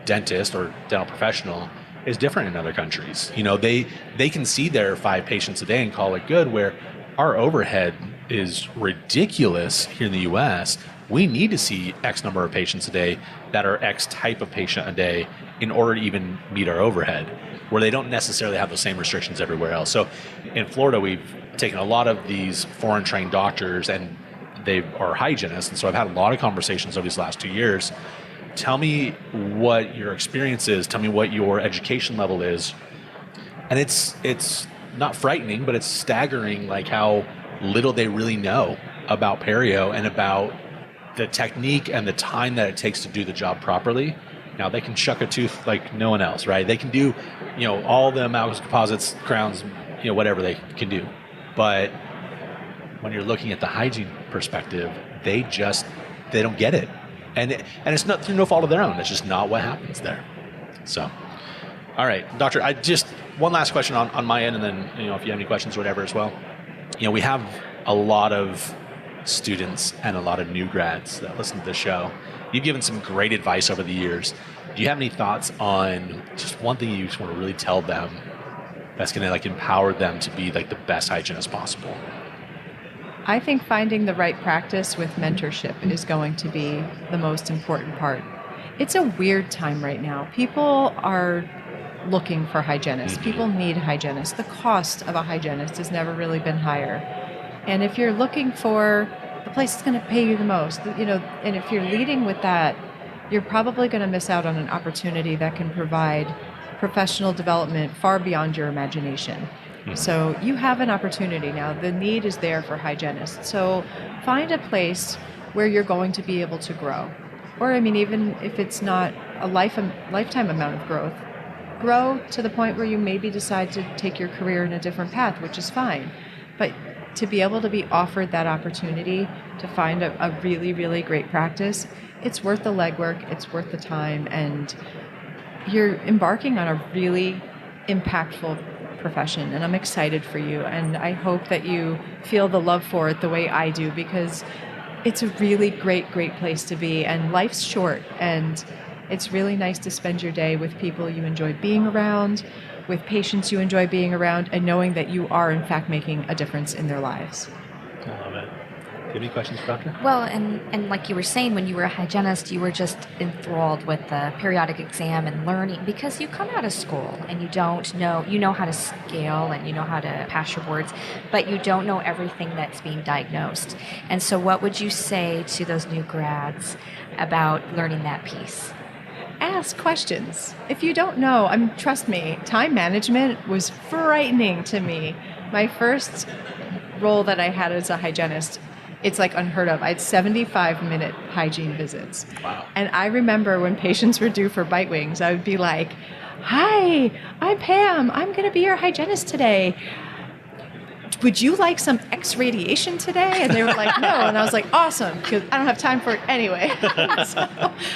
dentist or dental professional is different in other countries. They can see their 5 patients a day and call it good, where our overhead is ridiculous here in the US. We need to see X number of patients a day that are X type of patient a day in order to even meet our overhead, where they don't necessarily have the same restrictions everywhere else. So in Florida, we've taken a lot of these foreign trained doctors and they are hygienists. And so I've had a lot of conversations over these last 2 years. Tell me what your experience is. Tell me what your education level is. And it's not frightening, but it's staggering like how little they really know about perio and about the technique and the time that it takes to do the job properly. Now they can chuck a tooth like no one else, right? They can do, all the amalgams, composites, crowns, whatever they can do. But when you're looking at the hygiene perspective, they don't get it. And it's not through no fault of their own. It's just not what happens there. So, all right, Doctor, one last question on my end, and then, if you have any questions or whatever as well. We have a lot of students and a lot of new grads that listen to the show. You've given some great advice over the years. Do you have any thoughts on just one thing you just want to really tell them that's going to empower them to be the best hygienist possible? I think finding the right practice with mentorship is going to be the most important part. It's a weird time right now. People are looking for hygienists. People need hygienists. The cost of a hygienist has never really been higher. And if you're looking for the place that's going to pay you the most, and if you're leading with that, you're probably going to miss out on an opportunity that can provide professional development far beyond your imagination. So you have an opportunity now. The need is there for hygienists. So find a place where you're going to be able to grow. Or, even if it's not a lifetime amount of growth, grow to the point where you maybe decide to take your career in a different path, which is fine. But to be able to be offered that opportunity to find a really, really great practice, it's worth the legwork, it's worth the time, and you're embarking on a really impactful profession, and I'm excited for you, and I hope that you feel the love for it the way I do, because it's a really great place to be, and life's short, and it's really nice to spend your day with people you enjoy being around, with patients you enjoy being around, and knowing that you are in fact making a difference in their lives. I love it. you have any questions for Doctor? Well, and like you were saying, when you were a hygienist, you were just enthralled with the periodic exam and learning, because you come out of school and you don't know, you know how to scale and you know how to pass your boards, but you don't know everything that's being diagnosed. And so what would you say to those new grads about learning that piece? Ask questions. If you don't know, trust me, time management was frightening to me. My first role that I had as a hygienist, it's like unheard of. I had 75-minute hygiene visits. Wow. And I remember when patients were due for bite wings, I would be like, "Hi, I'm Pam. I'm going to be your hygienist today. Would you like some X-radiation today?" And they were like, "No." And I was like, "Awesome," because I don't have time for it anyway. So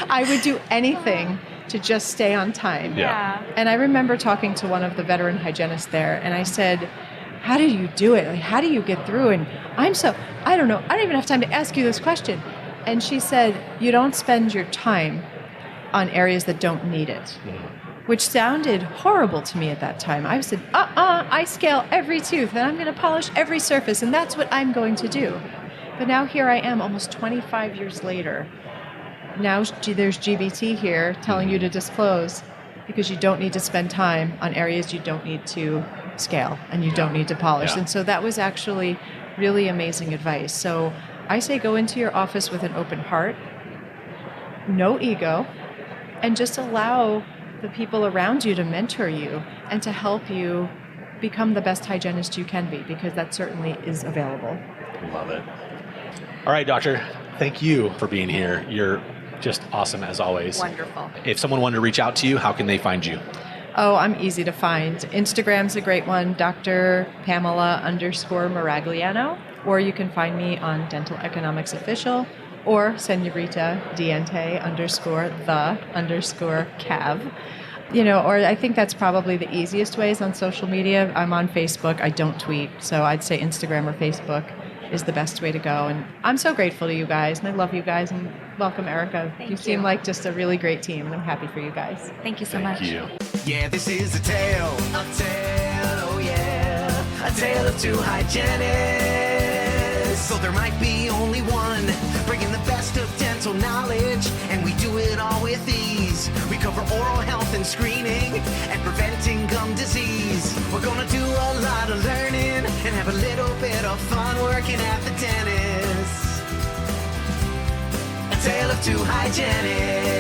I would do anything to just stay on time. Yeah. And I remember talking to one of the veteran hygienists there, and I said, "How do you do it? Like, how do you get through?" And I don't know. I don't even have time to ask you this question. And she said, "You don't spend your time on areas that don't need it." Which sounded horrible to me at that time. I said, I scale every tooth and I'm going to polish every surface and that's what I'm going to do. But now here I am almost 25 years later. Now there's GBT here telling you to disclose because you don't need to spend time on areas you don't need to scale and you don't need to polish. Yeah. And so that was actually really amazing advice. So I say go into your office with an open heart, no ego, and just allow the people around you to mentor you and to help you become the best hygienist you can be, because that certainly is available. Love it. All right, Doctor, thank you for being here. You're just awesome as always. Wonderful. If someone wanted to reach out to you, how can they find you? Oh, I'm easy to find. Instagram's a great one, Dr. Pamela _Maragliano, or you can find me on Dental Economics Official, or Senorita Diente _the_cav. Or I think that's probably the easiest ways on social media. I'm on Facebook. I don't tweet, so I'd say Instagram or Facebook is the best way to go. And I'm so grateful to you guys, and I love you guys, and welcome, Erika. Thank you seem like just a really great team, and I'm happy for you guys. Thank you so much. Thank you. Yeah, this is a tale, oh yeah, a tale of two hygienists. So there might be only one, bringing the best of dental knowledge, and we do it all with ease. We cover oral health and screening, and preventing gum disease. We're gonna do a lot of learning, and have a little bit of fun working at the dentist. A tale of two hygienists.